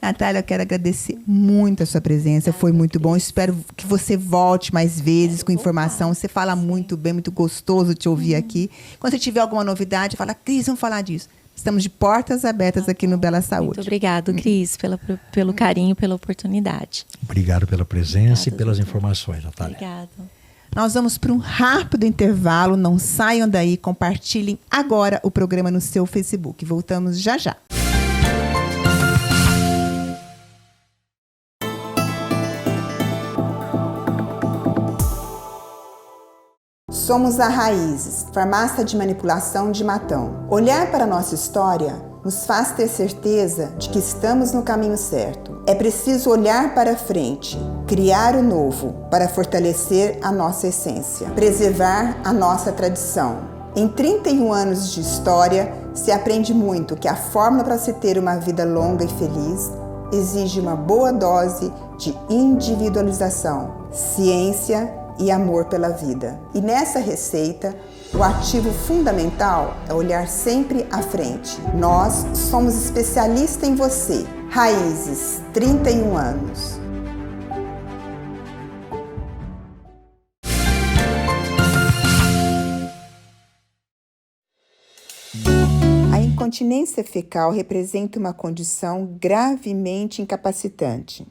Speaker 1: Natália, eu quero agradecer muito a sua presença. Foi muito bom. Espero que você volte mais vezes com informação. Você fala muito bem, muito gostoso te ouvir aqui. Quando você tiver alguma novidade, fala, Cris, vamos falar disso. Estamos de portas abertas aqui no Bela Saúde.
Speaker 4: Muito obrigado, Cris, pelo carinho, pela oportunidade.
Speaker 2: Obrigado pela presença e pelas informações, Natália.
Speaker 4: Obrigada.
Speaker 1: Nós vamos para um rápido intervalo. Não saiam daí. Compartilhem agora o programa no seu Facebook. Voltamos já já. Somos a Raízes, farmácia de manipulação de Matão. Olhar para a nossa história nos faz ter certeza de que estamos no caminho certo. É preciso olhar para frente, criar o novo para fortalecer a nossa essência, preservar a nossa tradição. Em 31 anos de história, se aprende muito que a fórmula para se ter uma vida longa e feliz exige uma boa dose de individualização, ciência e amor pela vida. E nessa receita, o ativo fundamental é olhar sempre à frente. Nós somos especialistas em você. Raízes, 31 anos. A incontinência fecal representa uma condição gravemente incapacitante.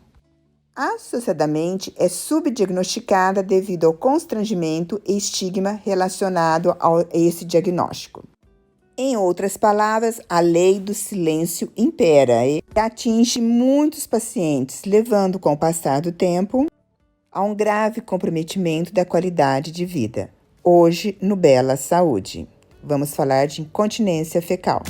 Speaker 1: Associadamente, é subdiagnosticada devido ao constrangimento e estigma relacionado a esse diagnóstico. Em outras palavras, a lei do silêncio impera e atinge muitos pacientes, levando, com o passar do tempo, a um grave comprometimento da qualidade de vida. Hoje, no Bela Saúde, vamos falar de incontinência fecal.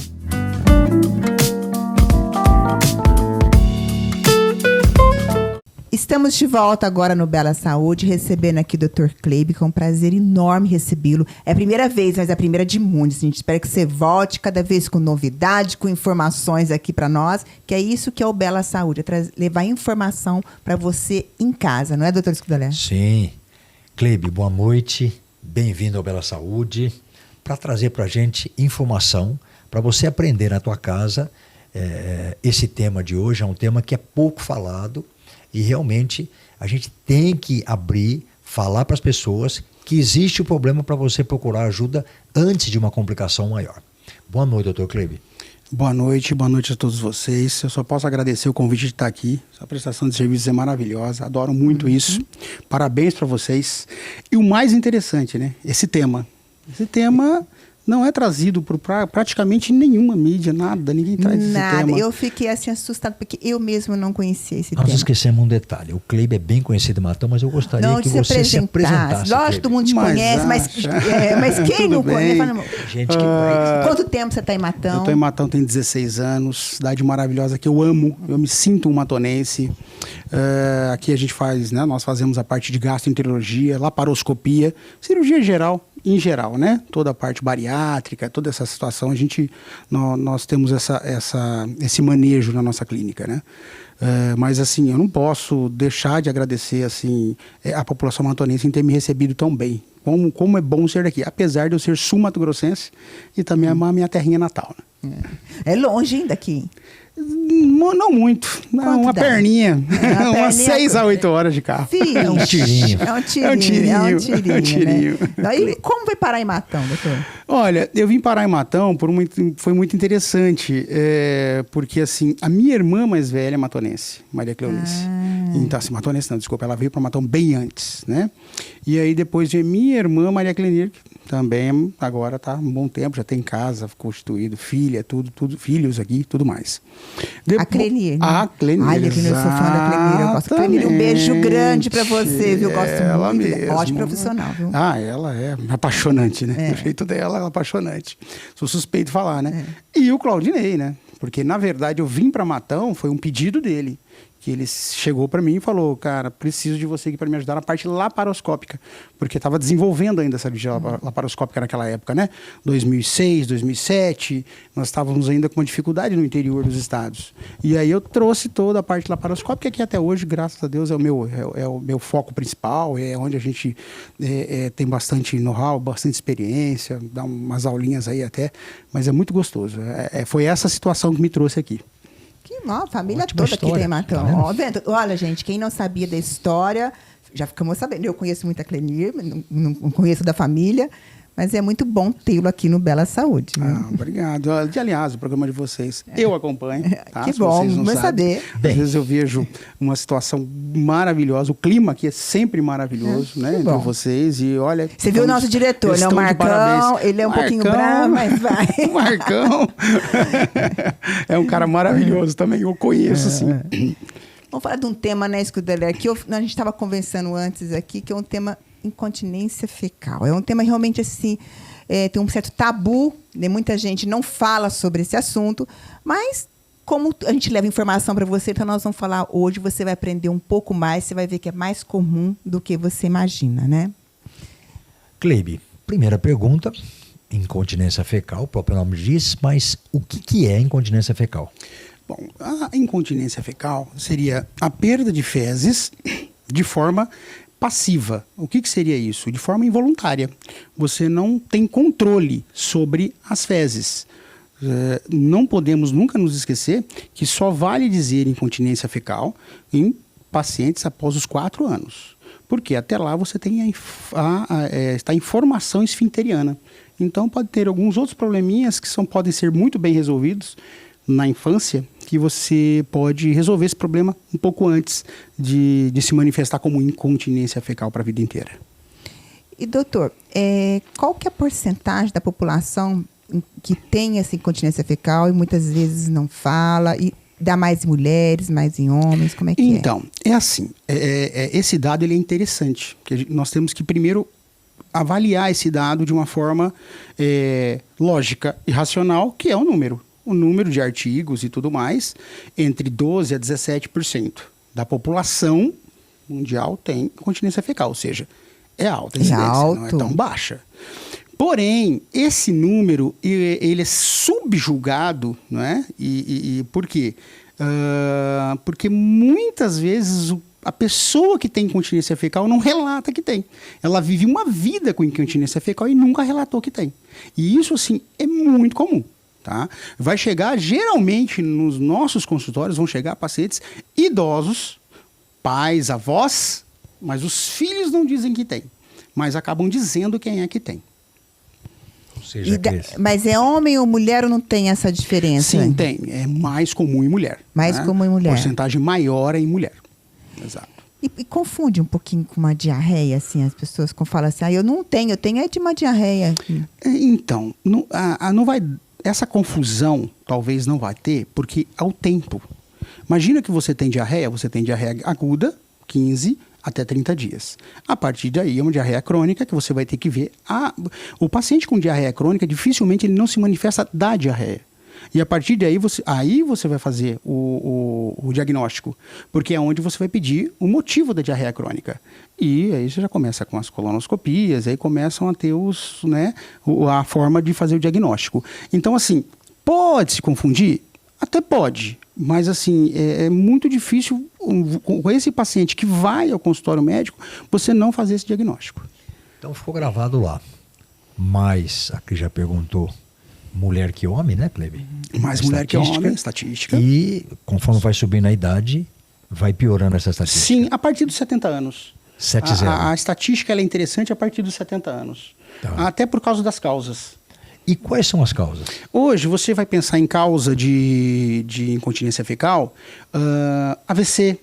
Speaker 1: Estamos de volta agora no Bela Saúde, recebendo aqui o Dr. Kleib, com um prazer enorme recebê-lo. É a primeira vez, mas é a primeira de muitos. A gente espera que você volte cada vez com novidade, com informações aqui para nós, que é isso que é o Bela Saúde, é levar informação para você em casa, não é, doutor Scudolé?
Speaker 2: Sim. Kleib, boa noite, bem-vindo ao Bela Saúde, para trazer para a gente informação, para você aprender na tua casa. Esse tema de hoje é um tema que é pouco falado, e realmente a gente tem que abrir, falar para as pessoas que existe o problema para você procurar ajuda antes de uma complicação maior. Boa noite, doutor Kleib.
Speaker 5: Boa noite a todos vocês. Eu só posso agradecer o convite de estar aqui. Essa prestação de serviços é maravilhosa, adoro muito isso. Parabéns para vocês. E o mais interessante, né? Esse tema não é trazido por praticamente nenhuma mídia, nada, ninguém traz esse tema.
Speaker 1: Eu fiquei assim assustada, porque eu mesmo não conhecia esse tema.
Speaker 2: Nós esquecemos um detalhe, o Kleib é bem conhecido em Matão, mas eu gostaria que você se apresentasse.
Speaker 1: Lógico, todo mundo te conhece, mas quem não conhece?
Speaker 2: Gente que vai.
Speaker 1: Quanto tempo você está em Matão?
Speaker 5: Eu estou em Matão, tem 16 anos, cidade maravilhosa que eu amo, eu me sinto um matonense. Aqui a gente faz, né, nós fazemos a parte de gastroenterologia, laparoscopia, cirurgia geral, em geral, né? Toda a parte bariátrica, pediátrica, toda essa situação, nós temos esse manejo na nossa clínica, né? Mas assim, eu não posso deixar de agradecer assim, a população matonense em ter me recebido tão bem. Como é bom ser daqui, apesar de eu ser sul-mato-grossense e também amar a minha terrinha natal. Né?
Speaker 1: É longe ainda daqui?
Speaker 5: Não muito, uma perninha, umas 6 a 8 horas de carro.
Speaker 1: Filho,
Speaker 2: É um tirinho.
Speaker 1: É um tirinho. Né? E como vai parar em Matão, doutor?
Speaker 5: Olha, eu vim parar em Matão, foi muito interessante, porque assim, a minha irmã mais velha é matonense, Maria Cleonice. Então, assim, matonense não, desculpa, ela veio para Matão bem antes, né? E aí depois veio minha irmã Maria Clenir, que também agora está há um bom tempo, já tem casa constituído, filha, tudo, filhos aqui, tudo mais.
Speaker 1: A Clenir. Né?
Speaker 5: A Clenir.
Speaker 1: Ai, eu sou fã da Clenir, eu gosto. Clenir, um beijo grande pra você, viu? Eu gosto
Speaker 5: ela
Speaker 1: muito.
Speaker 5: Mesmo.
Speaker 1: Ótimo profissional, viu?
Speaker 5: Ela é apaixonante, né? O jeito dela é apaixonante. Sou suspeito de falar, né? E o Claudinei, né? Porque, na verdade, eu vim para Matão, foi um pedido dele. Que ele chegou para mim e falou, cara, preciso de você aqui para me ajudar na parte laparoscópica, porque estava desenvolvendo ainda essa cirurgia laparoscópica naquela época, né? 2006, 2007, nós estávamos ainda com uma dificuldade no interior dos estados. E aí eu trouxe toda a parte laparoscópica, que até hoje, graças a Deus, é o meu foco principal, é onde a gente tem bastante know-how, bastante experiência, dá umas aulinhas aí até, mas é muito gostoso. Foi essa situação que me trouxe aqui.
Speaker 1: Que mal, a família
Speaker 2: Ótima
Speaker 1: toda
Speaker 2: história,
Speaker 1: aqui tem Matão.
Speaker 2: tá
Speaker 1: Olha, gente, quem não sabia da história, já ficamos sabendo. Eu conheço muito a Clenir, não conheço da família, mas é muito bom tê-lo aqui no Bela Saúde. Né?
Speaker 5: Obrigado. Aliás, o programa de vocês eu acompanho. Tá?
Speaker 1: Que bom, vamos saber.
Speaker 5: Às vezes eu vejo uma situação maravilhosa, o clima aqui é sempre maravilhoso, né? Entre vocês. E olha.
Speaker 1: Você viu o nosso diretor, né? O Marcão, ele é um pouquinho bravo, mas vai.
Speaker 5: O Marcão é um cara maravilhoso também, eu conheço, assim.
Speaker 1: Vamos falar de um tema, né, Scudeler, que a gente estava conversando antes aqui, que é um tema incontinência fecal. É um tema realmente assim, tem um certo tabu, né? Muita gente não fala sobre esse assunto, mas como a gente leva informação para você, então nós vamos falar hoje, você vai aprender um pouco mais, você vai ver que é mais comum do que você imagina, né?
Speaker 2: Cleibe, primeira pergunta, incontinência fecal, o próprio nome diz, mas o que é incontinência fecal?
Speaker 5: Bom, a incontinência fecal seria a perda de fezes de forma passiva. O que seria isso? De forma involuntária. Você não tem controle sobre as fezes. Não podemos nunca nos esquecer que só vale dizer incontinência fecal em pacientes após os 4 anos. Porque até lá você tem está em formação esfinteriana. Então pode ter alguns outros probleminhas que podem ser muito bem resolvidos na infância, que você pode resolver esse problema um pouco antes de se manifestar como incontinência fecal para a vida inteira.
Speaker 1: E doutor, qual que é a porcentagem da população que tem essa incontinência fecal e muitas vezes não fala, e dá mais em mulheres, mais em homens, como é que
Speaker 5: então, é assim, esse dado ele é interessante, porque nós temos que primeiro avaliar esse dado de uma forma lógica e racional, que é o número de artigos e tudo mais, entre 12% a 17% da população mundial tem incontinência fecal, ou seja, é alta a incidência, não é tão baixa. Porém, esse número, ele é subjugado, não é? E por quê? Porque muitas vezes a pessoa que tem incontinência fecal não relata que tem. Ela vive uma vida com incontinência fecal e nunca relatou que tem. E isso, assim, é muito comum. Tá? Vai chegar, geralmente, nos nossos consultórios, vão chegar pacientes idosos, pais, avós, mas os filhos não dizem que tem, mas acabam dizendo quem é que tem.
Speaker 2: Ou seja,
Speaker 1: mas é homem ou mulher ou não tem essa diferença?
Speaker 5: Sim, tem. É mais comum em mulher.
Speaker 1: Mais comum em mulher.
Speaker 5: Porcentagem maior é em mulher. Exato.
Speaker 1: E confunde um pouquinho com uma diarreia, assim, as pessoas falam assim, eu não tenho, eu tenho de uma diarreia.
Speaker 5: Então, não vai... Essa confusão talvez não vai ter, porque ao tempo. Imagina que você tem diarreia aguda, 15 até 30 dias. A partir daí é uma diarreia crônica que você vai ter que ver. O paciente com diarreia crônica, dificilmente ele não se manifesta da diarreia. E a partir daí, você vai fazer o diagnóstico, porque é onde você vai pedir o motivo da diarreia crônica. E aí você já começa com as colonoscopias, aí começam a ter a forma de fazer o diagnóstico. Então, assim, pode se confundir? Até pode, mas assim, é muito difícil com esse paciente que vai ao consultório médico, você não fazer esse diagnóstico.
Speaker 2: Então ficou gravado lá. Mas, aqui já perguntou, mulher que homem, né, Kleber?
Speaker 5: Mais mulher que homem, estatística.
Speaker 2: E conforme vai subindo a idade, vai piorando essa estatística.
Speaker 5: Sim, a partir dos 70 anos.
Speaker 2: 7-0.
Speaker 5: A estatística ela é interessante a partir dos 70 anos.
Speaker 2: Tá.
Speaker 5: Até por causa das causas.
Speaker 2: E quais são as causas?
Speaker 5: Hoje, você vai pensar em causa de incontinência fecal, AVC,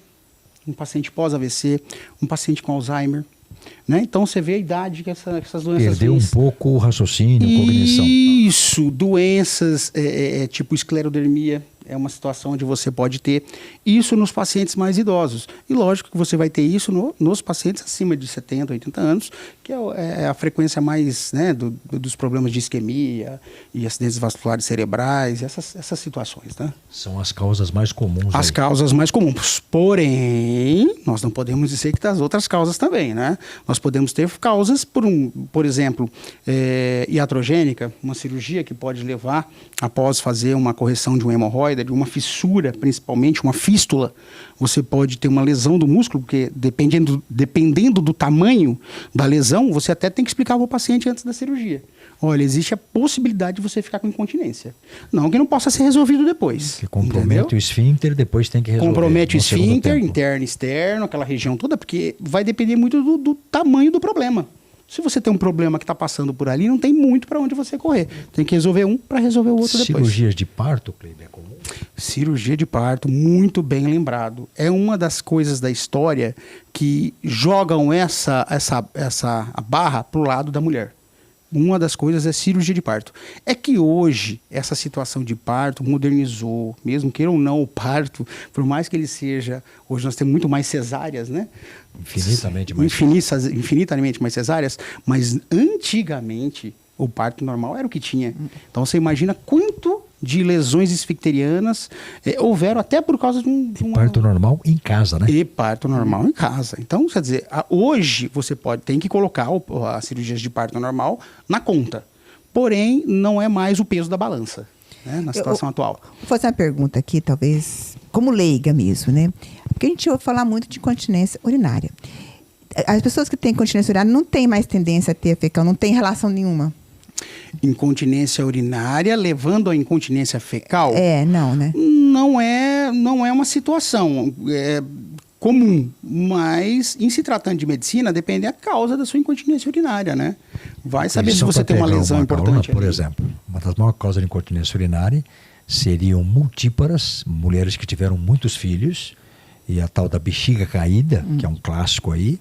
Speaker 5: um paciente pós-AVC, um paciente com Alzheimer. Né? Então, você vê a idade que essas doenças...
Speaker 2: Perdeu um pouco o raciocínio, cognição.
Speaker 5: Isso, doenças tipo esclerodermia, é uma situação onde você pode ter isso nos pacientes mais idosos. E lógico que você vai ter isso nos pacientes acima de 70, 80 anos, que é a frequência mais, né, dos problemas de isquemia e acidentes vasculares cerebrais, essas situações. Né?
Speaker 2: São as causas mais comuns.
Speaker 5: As causas mais comuns. Porém, nós não podemos dizer que das outras causas também. Né? Nós podemos ter causas, por exemplo, iatrogênica, uma cirurgia que pode levar, após fazer uma correção de um hemorroide, de uma fissura, principalmente uma fístula, você pode ter uma lesão do músculo, porque dependendo do tamanho da lesão, você até tem que explicar para o paciente antes da cirurgia. Olha, existe a possibilidade de você ficar com incontinência. Não que não possa ser resolvido depois.
Speaker 2: Que compromete o esfíncter, depois tem que resolver.
Speaker 5: Compromete o esfíncter, interno, externo, aquela região toda, porque vai depender muito do tamanho do problema. Se você tem um problema que está passando por ali, não tem muito para onde você correr. Tem que resolver um para resolver o outro depois.
Speaker 2: Cirurgias de parto, Kleber, é comum?
Speaker 5: Cirurgia de parto, muito bem lembrado. É uma das coisas da história que jogam essa barra para o lado da mulher. Uma das coisas é cirurgia de parto. É que hoje, essa situação de parto modernizou, mesmo queira ou não o parto, por mais que ele seja... Hoje nós temos muito mais cesáreas, né? Infinitamente mais cesáreas, mas antigamente o parto normal era o que tinha. Então você imagina quanto de lesões esficterianas houveram até por causa de um...
Speaker 2: Parto normal em casa, né?
Speaker 5: E parto normal em casa. Então, quer dizer, hoje você tem que colocar as cirurgias de parto normal na conta. Porém, não é mais o peso da balança, né, na situação atual.
Speaker 1: Vou fazer uma pergunta aqui, talvez, como leiga mesmo, né? Porque a gente ouve falar muito de incontinência urinária. As pessoas que têm incontinência urinária não têm mais tendência a ter fecal, não tem relação nenhuma.
Speaker 5: Incontinência urinária levando à incontinência fecal?
Speaker 1: Não, né?
Speaker 5: Não é uma situação comum, mas em se tratando de medicina, depende da causa da sua incontinência urinária, né? Vai saber se você tem uma lesão importante.
Speaker 2: Por exemplo, uma das maiores causas de incontinência urinária seriam multíparas, mulheres que tiveram muitos filhos, e a tal da bexiga caída, que é um clássico aí.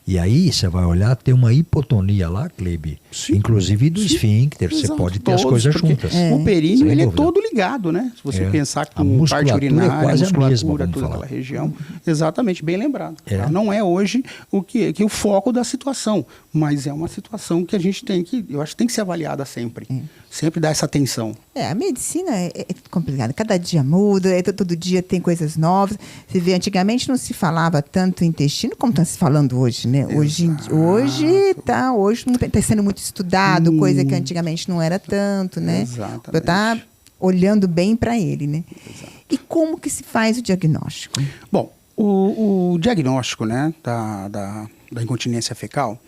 Speaker 2: E aí você vai olhar, tem uma hipotonia lá, Kleber, inclusive do esfíncter, você pode ter as coisas juntas.
Speaker 5: O períneo, ele é todo ligado, né? Se você pensar com parte urinária, musculatura, toda aquela região. Exatamente, bem lembrado. Não é hoje o foco da situação, mas é uma situação que a gente eu acho que tem que ser avaliada sempre. Sempre dar essa atenção.
Speaker 1: A medicina é complicada. Cada dia muda, todo dia tem coisas novas. Você vê, antigamente não se falava tanto intestino como está se falando hoje, né? Hoje está sendo muito estudado, coisa que antigamente não era tanto, né?
Speaker 5: Exatamente.
Speaker 1: Está olhando bem para ele, né?
Speaker 5: Exato.
Speaker 1: E como que se faz o diagnóstico?
Speaker 5: Bom, o diagnóstico, né, da incontinência fecal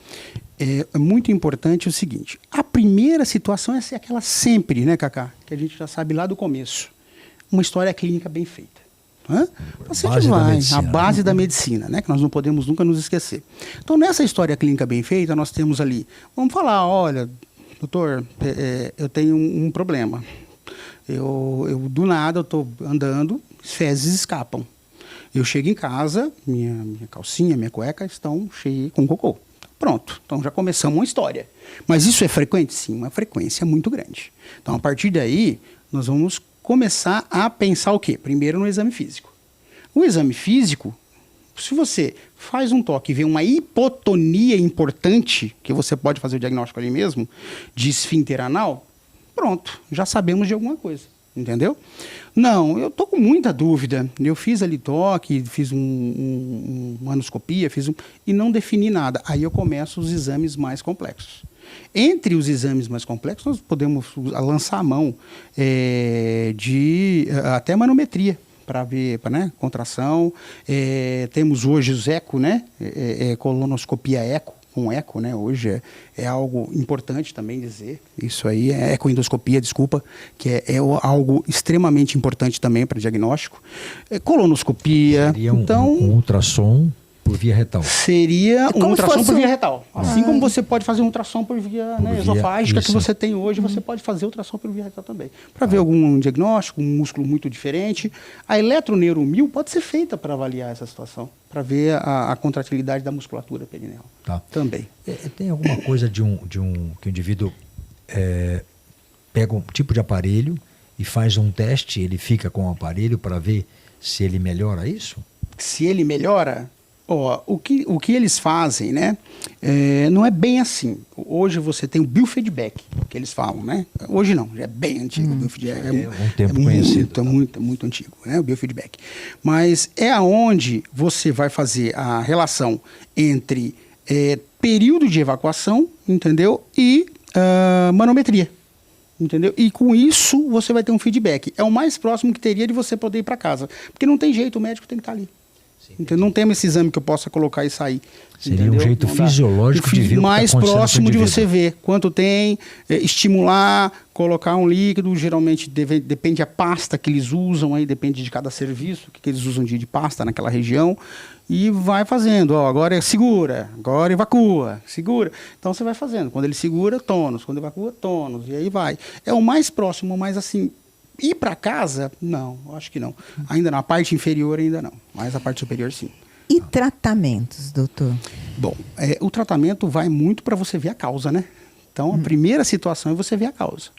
Speaker 5: é muito importante o seguinte. A primeira situação é aquela sempre, né, Cacá? Que a gente já sabe lá do começo. Uma história clínica bem feita. A base da medicina, né? Que nós não podemos nunca nos esquecer. Então, nessa história clínica bem feita, nós temos ali, vamos falar, olha, doutor, eu tenho um problema. Eu do nada, eu estou andando, fezes escapam. Eu chego em casa, minha calcinha, minha cueca estão cheias com cocô. Pronto, então já começamos uma história. Mas isso é frequente? Sim, uma frequência muito grande. Então, a partir daí, nós vamos começar a pensar o quê? Primeiro no exame físico. O exame físico, se você faz um toque e vê uma hipotonia importante, que você pode fazer o diagnóstico ali mesmo, de esfíncter anal, pronto, já sabemos de alguma coisa. entendeu? Não, eu tô com muita dúvida. Eu fiz ali toque, fiz uma anoscopia, e não defini nada. Aí eu começo os exames mais complexos. Entre os exames mais complexos, nós podemos lançar a mão de até manometria, para ver, né, contração. Temos hoje os eco, né, colonoscopia eco, com eco, né, hoje é algo importante também dizer. Isso aí é ecoendoscopia, desculpa, que é algo extremamente importante também para diagnóstico. Colonoscopia.
Speaker 2: Seria
Speaker 5: então,
Speaker 2: um ultrassom por via retal.
Speaker 5: Seria um ultrassom por via retal. Assim como você pode fazer um ultrassom por via esofágica,
Speaker 2: isso.
Speaker 5: que você tem hoje, você pode fazer ultrassom por via retal também. Para ver algum diagnóstico, um músculo muito diferente. A eletroneuromill pode ser feita para avaliar essa situação, para ver a contratilidade da musculatura perineal.
Speaker 2: Tá.
Speaker 5: Também.
Speaker 2: Tem alguma coisa que o indivíduo pega um tipo de aparelho e faz um teste, ele fica com o aparelho para ver se ele melhora isso?
Speaker 5: Se ele melhora... o que eles fazem, né? Não é bem assim. Hoje você tem o biofeedback, que eles falam, né? Hoje não, já é bem antigo. O biofeedback
Speaker 2: é um tempo conhecido.
Speaker 5: Muito antigo, né? O biofeedback. Mas é aonde você vai fazer a relação entre período de evacuação, entendeu? E manometria. Entendeu? E com isso você vai ter um feedback. É o mais próximo que teria de você poder ir para casa. Porque não tem jeito, o médico tem que estar ali. Então, não temos esse exame que eu possa colocar e sair.
Speaker 2: Seria
Speaker 5: entendeu?
Speaker 2: um jeito fisiológico de ver o que
Speaker 5: mais
Speaker 2: tá acontecendo
Speaker 5: próximo de
Speaker 2: com o
Speaker 5: você ver quanto tem, estimular, colocar um líquido. Geralmente depende da pasta que eles usam, aí depende de cada serviço, o que eles usam de pasta naquela região. E vai fazendo. Agora segura, agora evacua, segura. Então você vai fazendo. Quando ele segura, tônus. Quando evacua, tônus. E aí vai. É o mais próximo, mas assim... Ir para casa? Não, acho que não. Ainda na parte inferior, ainda não. Mas a parte superior, sim.
Speaker 1: E tratamentos, doutor?
Speaker 5: Bom, o tratamento vai muito para você ver a causa, né? Então, a primeira situação é você ver a causa.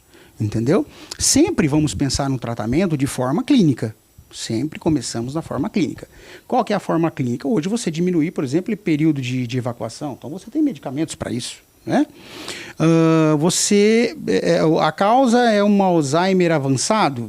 Speaker 5: Entendeu? Sempre vamos pensar no tratamento de forma clínica. Sempre começamos na forma clínica. Qual que é a forma clínica? Hoje você diminuir, por exemplo, o período de evacuação. Então, você tem medicamentos para isso. Né? A causa é um Alzheimer avançado.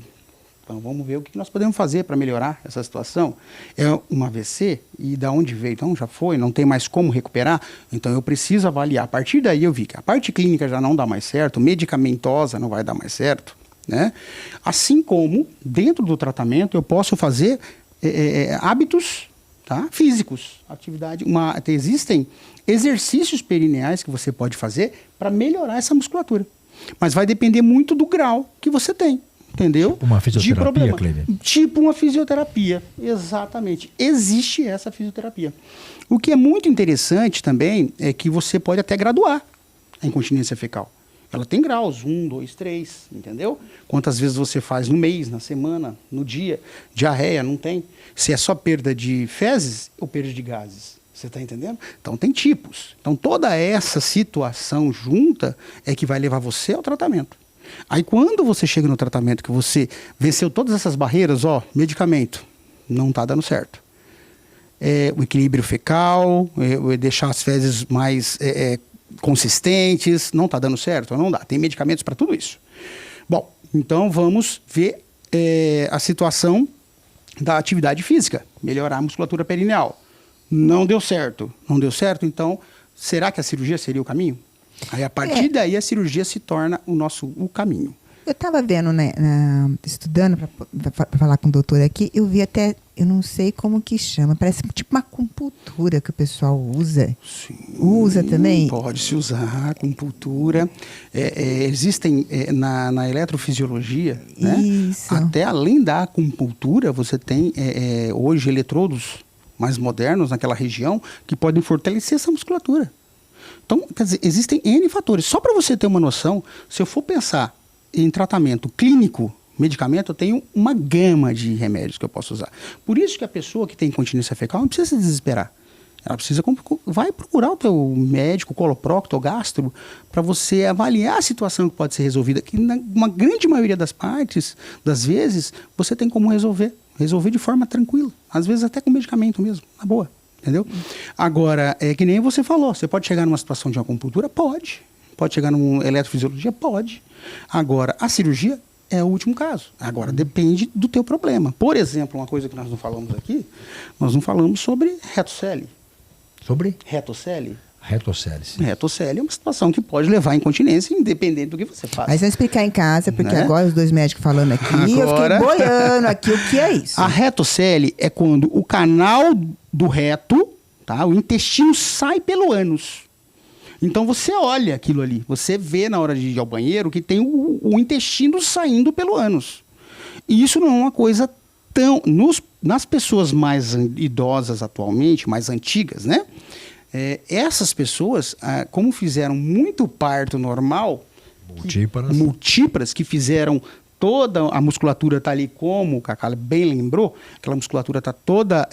Speaker 5: Então vamos ver o que nós podemos fazer para melhorar essa situação. É um AVC e da onde veio? Então já foi, não tem mais como recuperar. Então eu preciso avaliar. A partir daí eu vi que a parte clínica já não dá mais certo, medicamentosa não vai dar mais certo, né? Assim como dentro do tratamento eu posso fazer hábitos, tá, físicos, atividade. Existem exercícios perineais que você pode fazer para melhorar essa musculatura. Mas vai depender muito do grau que você tem, entendeu?
Speaker 2: Tipo uma fisioterapia, Cleber?
Speaker 5: Tipo uma fisioterapia, exatamente. Existe essa fisioterapia. O que é muito interessante também é que você pode até graduar a incontinência fecal. Ela tem graus, 1, 2, 3, entendeu? Quantas vezes você faz no mês, na semana, no dia. Diarreia, não tem. Se é só perda de fezes ou perda de gases. Você está entendendo? Então tem tipos. Então toda essa situação junta é que vai levar você ao tratamento. Aí quando você chega no tratamento que você venceu todas essas barreiras, medicamento, não está dando certo. O equilíbrio fecal, deixar as fezes mais consistentes, não está dando certo, não dá. Tem medicamentos para tudo isso. Bom, então vamos ver a situação da atividade física, melhorar a musculatura perineal. Não deu certo, então será que a cirurgia seria o caminho? Aí a partir daí a cirurgia se torna o caminho.
Speaker 1: Eu estava vendo, né, estudando para falar com o doutor aqui, eu vi até, eu não sei como que chama, parece tipo uma acupuntura que o pessoal usa.
Speaker 5: Sim,
Speaker 1: usa também?
Speaker 5: Pode-se usar acupuntura. Existem na eletrofisiologia, né, até além da acupuntura, você tem hoje eletrodos mais modernos naquela região que podem fortalecer essa musculatura. Então, quer dizer, existem N fatores. Só para você ter uma noção, se eu for pensar em tratamento clínico, medicamento, eu tenho uma gama de remédios que eu posso usar. Por isso que a pessoa que tem incontinência fecal não precisa se desesperar. Ela precisa, vai procurar o teu médico, coloprocto, gastro, para você avaliar a situação que pode ser resolvida. Que na uma grande maioria das vezes, você tem como resolver de forma tranquila. Às vezes até com medicamento mesmo, na boa. Entendeu? Agora, que nem você falou, você pode chegar numa situação de acupuntura? Pode. Pode chegar numa eletrofisiologia? Pode. Agora, a cirurgia? é o último caso. Agora, depende do teu problema. Por exemplo, uma coisa que nós não falamos aqui, nós não falamos sobre retocele.
Speaker 2: Sobre
Speaker 5: Retocele?
Speaker 2: retocélise.
Speaker 5: Retocele é uma situação que pode levar à incontinência, independente do que você faça.
Speaker 1: Mas vamos explicar em casa, porque
Speaker 5: Né?
Speaker 1: agora os dois médicos falando aqui, eu
Speaker 5: Agora-
Speaker 1: fiquei boiando aqui o que é isso.
Speaker 5: A retocele é quando o canal do reto, tá? O intestino sai pelo ânus. Então você olha aquilo ali, você vê na hora de ir ao banheiro que tem o intestino saindo pelo ânus. E isso não é uma coisa tão... nas pessoas mais idosas atualmente, mais antigas, né? Essas pessoas, como fizeram muito parto normal, multíparas, que fizeram toda a musculatura tá ali, como o Cacá bem lembrou, aquela musculatura tá toda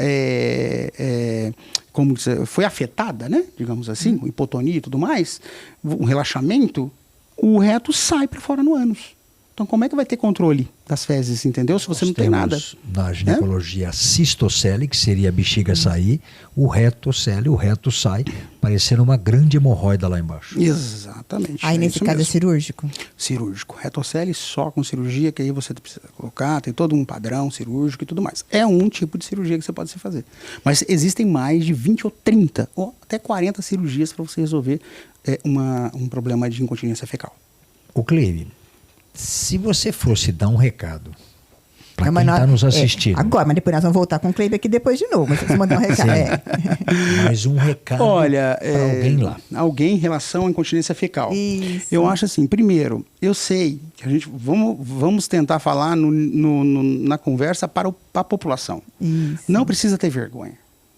Speaker 5: como foi afetada, né? Digamos assim, hipotonia e tudo mais, um relaxamento, o reto sai para fora no ânus. Então, como é que vai ter controle das fezes, entendeu? Se você não tem nada.
Speaker 2: Na ginecologia, a cistocele, que seria a bexiga sair, o retocele, o reto sai, parecendo uma grande hemorroida lá embaixo.
Speaker 5: Exatamente.
Speaker 1: Aí nesse
Speaker 5: isso
Speaker 1: caso é
Speaker 5: mesmo.
Speaker 1: cirúrgico?
Speaker 5: Cirúrgico. Retocele só com cirurgia, que aí você precisa colocar, tem todo um padrão cirúrgico e tudo mais. É um tipo de cirurgia que você pode se fazer. Mas existem mais de 20 ou 30, ou até 40 cirurgias para você resolver um problema de incontinência fecal.
Speaker 2: O Cleide, se você fosse dar um recado para
Speaker 1: Mas
Speaker 2: quem
Speaker 1: nós-
Speaker 2: está nos assistindo,
Speaker 1: agora, mas depois nós vamos voltar com o Cleibe aqui depois de novo. Mas você mandar um recado.
Speaker 2: mas um recado
Speaker 5: Olha,
Speaker 2: para alguém lá.
Speaker 5: Alguém em relação à incontinência fecal.
Speaker 1: Isso.
Speaker 5: Eu acho assim, primeiro, eu sei que a gente vamos tentar falar na conversa para a população.
Speaker 1: Isso.
Speaker 5: Não precisa ter vergonha.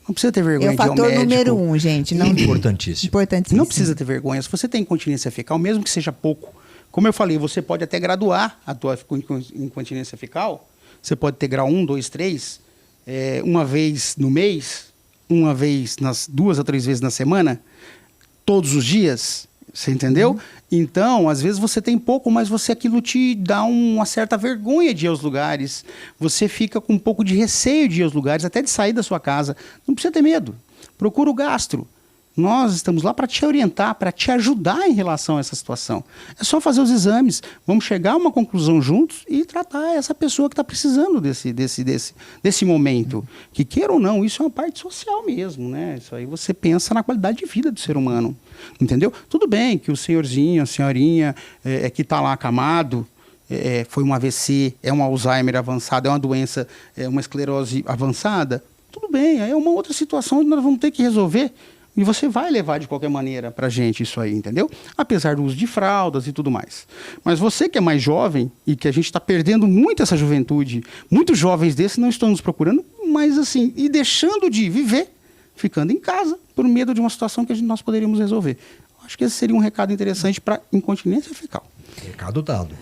Speaker 5: Não precisa ter vergonha
Speaker 1: É o
Speaker 5: de ir ao
Speaker 1: fator
Speaker 5: médico.
Speaker 1: número 1, gente. Não,
Speaker 2: Importantíssimo.
Speaker 1: importantíssimo.
Speaker 5: Não precisa ter vergonha. Se você tem incontinência fecal, mesmo que seja pouco, como eu falei, você pode até graduar a tua incontinência fecal. Você pode ter grau 1, 2, 3, uma vez no mês, uma vez 2 a 3 vezes na semana, todos os dias. Você entendeu? Então, às vezes você tem pouco, mas aquilo te dá uma certa vergonha de ir aos lugares. Você fica com um pouco de receio de ir aos lugares, até de sair da sua casa. Não precisa ter medo. Procura o gastro. Nós estamos lá para te orientar, para te ajudar em relação a essa situação. É só fazer os exames, vamos chegar a uma conclusão juntos e tratar essa pessoa que está precisando desse momento. Que queira ou não, isso é uma parte social mesmo, né? Isso aí você pensa na qualidade de vida do ser humano, entendeu? Tudo bem que o senhorzinho, a senhorinha que está lá acamado, foi um AVC, é um Alzheimer avançado, é uma doença, uma esclerose avançada, tudo bem, é uma outra situação que nós vamos ter que resolver. E você vai levar de qualquer maneira pra gente isso aí, entendeu? Apesar do uso de fraldas e tudo mais. Mas você que é mais jovem e que a gente está perdendo muito essa juventude, muitos jovens desses não estão nos procurando, mas assim, e deixando de viver, ficando em casa, por medo de uma situação que nós poderíamos resolver. Acho que esse seria um recado interessante para incontinência fecal.
Speaker 2: Recado dado.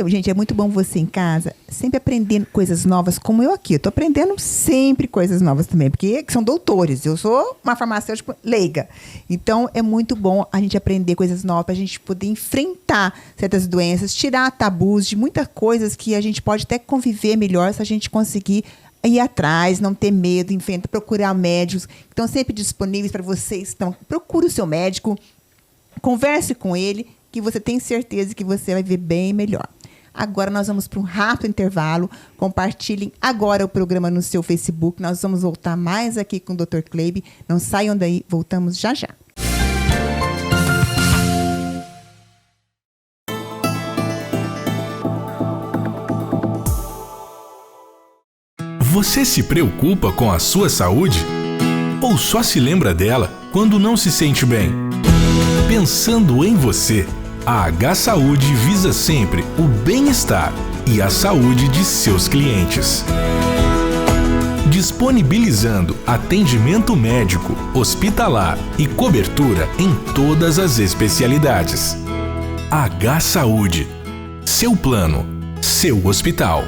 Speaker 1: Gente, é muito bom você em casa, sempre aprendendo coisas novas, como eu aqui. Eu tô aprendendo sempre coisas novas também, porque são doutores. Eu sou uma farmacêutica leiga. Então, é muito bom a gente aprender coisas novas, pra gente poder enfrentar certas doenças, tirar tabus de muitas coisas que a gente pode até conviver melhor se a gente conseguir ir atrás, não ter medo, enfrentar, procurar médicos que estão sempre disponíveis para vocês. Então, procure o seu médico, converse com ele, que você tem certeza que você vai ver bem melhor. Agora nós vamos para um rápido intervalo. Compartilhem agora o programa no seu Facebook. Nós vamos voltar mais aqui com o Dr. Cleibe. Não saiam daí, voltamos já já.
Speaker 6: Você se preocupa com a sua saúde? Ou só se lembra dela quando não se sente bem? Pensando em você, a H-Saúde visa sempre o bem-estar e a saúde de seus clientes. Disponibilizando atendimento médico, hospitalar e cobertura em todas as especialidades. H-Saúde. Seu plano, seu hospital.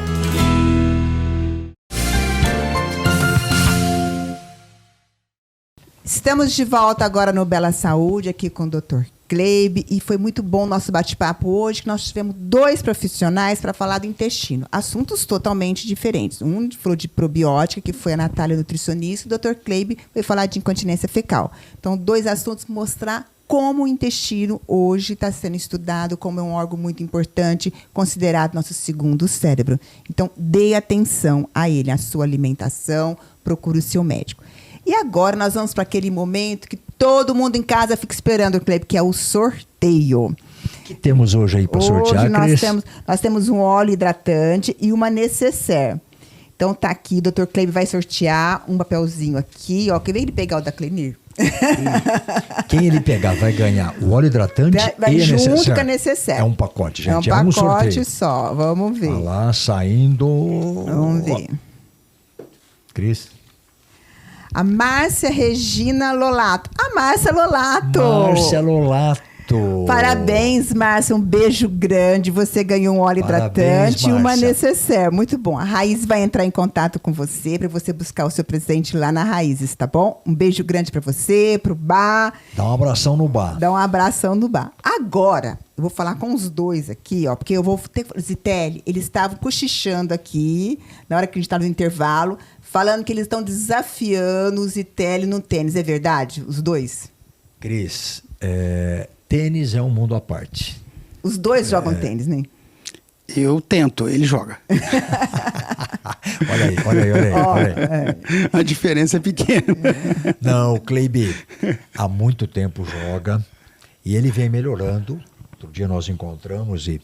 Speaker 1: Estamos de volta agora no Bela Saúde, aqui com o Dr. Cleibe, e foi muito bom o nosso bate-papo hoje, que nós tivemos 2 profissionais para falar do intestino. Assuntos totalmente diferentes. Um falou de probiótica, que foi a Natália, nutricionista, e o Dr. Cleibe foi falar de incontinência fecal. Então, 2 assuntos, mostrar como o intestino hoje está sendo estudado como um órgão muito importante, considerado nosso segundo cérebro. Então, dê atenção a ele, a sua alimentação, procure o seu médico. E agora nós vamos para aquele momento que todo mundo em casa fica esperando, que é o sorteio.
Speaker 2: O que temos hoje aí para sortear,
Speaker 1: Hoje
Speaker 2: Cris?
Speaker 1: nós temos um óleo hidratante e uma necessaire. Então tá aqui, o Dr. Kleber vai sortear um papelzinho aqui, ó. Quem vem ele pegar o da Clenir?
Speaker 2: Quem ele pegar vai ganhar o óleo hidratante
Speaker 1: Vai
Speaker 2: e a
Speaker 1: junto
Speaker 2: necessaire.
Speaker 1: com a necessaire.
Speaker 2: É um pacote, gente.
Speaker 1: É um
Speaker 2: um
Speaker 1: pacote
Speaker 2: sorteio.
Speaker 1: só, vamos ver.
Speaker 2: Olha lá, saindo...
Speaker 1: Vamos ver.
Speaker 2: Cris?
Speaker 1: A Márcia Regina Lolato. A Márcia Lolato!
Speaker 2: Márcia Lolato.
Speaker 1: Parabéns, Márcia. Um beijo grande. Você ganhou um óleo hidratante e uma
Speaker 2: Márcia.
Speaker 1: necessaire. Muito bom. A Raiz vai entrar em contato com você para você buscar o seu presente lá na Raízes, tá bom? Um beijo grande para você, pro bar.
Speaker 2: Dá um abração no bar.
Speaker 1: Dá um abração no bar. Agora, eu vou falar com os dois aqui, ó, porque eu vou ter... Zitelli, eles estavam cochichando aqui, na hora que a gente estava no intervalo, falando que eles estão desafiando o Zitelli no tênis. É verdade? Os dois?
Speaker 2: Cris, tênis é um mundo à parte.
Speaker 1: Os dois jogam tênis, né?
Speaker 5: Eu tento, ele joga.
Speaker 2: Olha aí.
Speaker 5: A diferença é pequena.
Speaker 2: Não, o Kleiber há muito tempo joga e ele vem melhorando. Outro dia nós encontramos e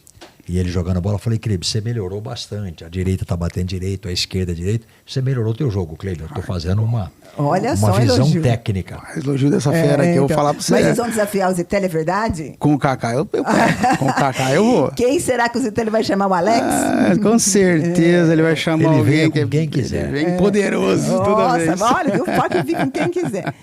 Speaker 2: ele jogando a bola. Eu falei, Kleiber, você melhorou bastante. A direita tá batendo direito, a esquerda direito. Você melhorou o teu jogo, Kleiber. Eu tô fazendo uma visão
Speaker 1: elogio.
Speaker 2: técnica.
Speaker 5: Elogio dessa fera que eu vou falar pra você.
Speaker 1: Mas eles vão desafiar o Zitelli, é verdade?
Speaker 5: Com o Kaká eu quero. Com o Kaká eu vou.
Speaker 1: Quem será que o Zitelli vai chamar o Alex?
Speaker 5: Com certeza ele vai chamar
Speaker 2: Ele
Speaker 5: alguém
Speaker 2: vem com quem quiser.
Speaker 5: Ele vem poderoso toda vez.
Speaker 1: Nossa, olha, viu? Pode vir com quem quiser.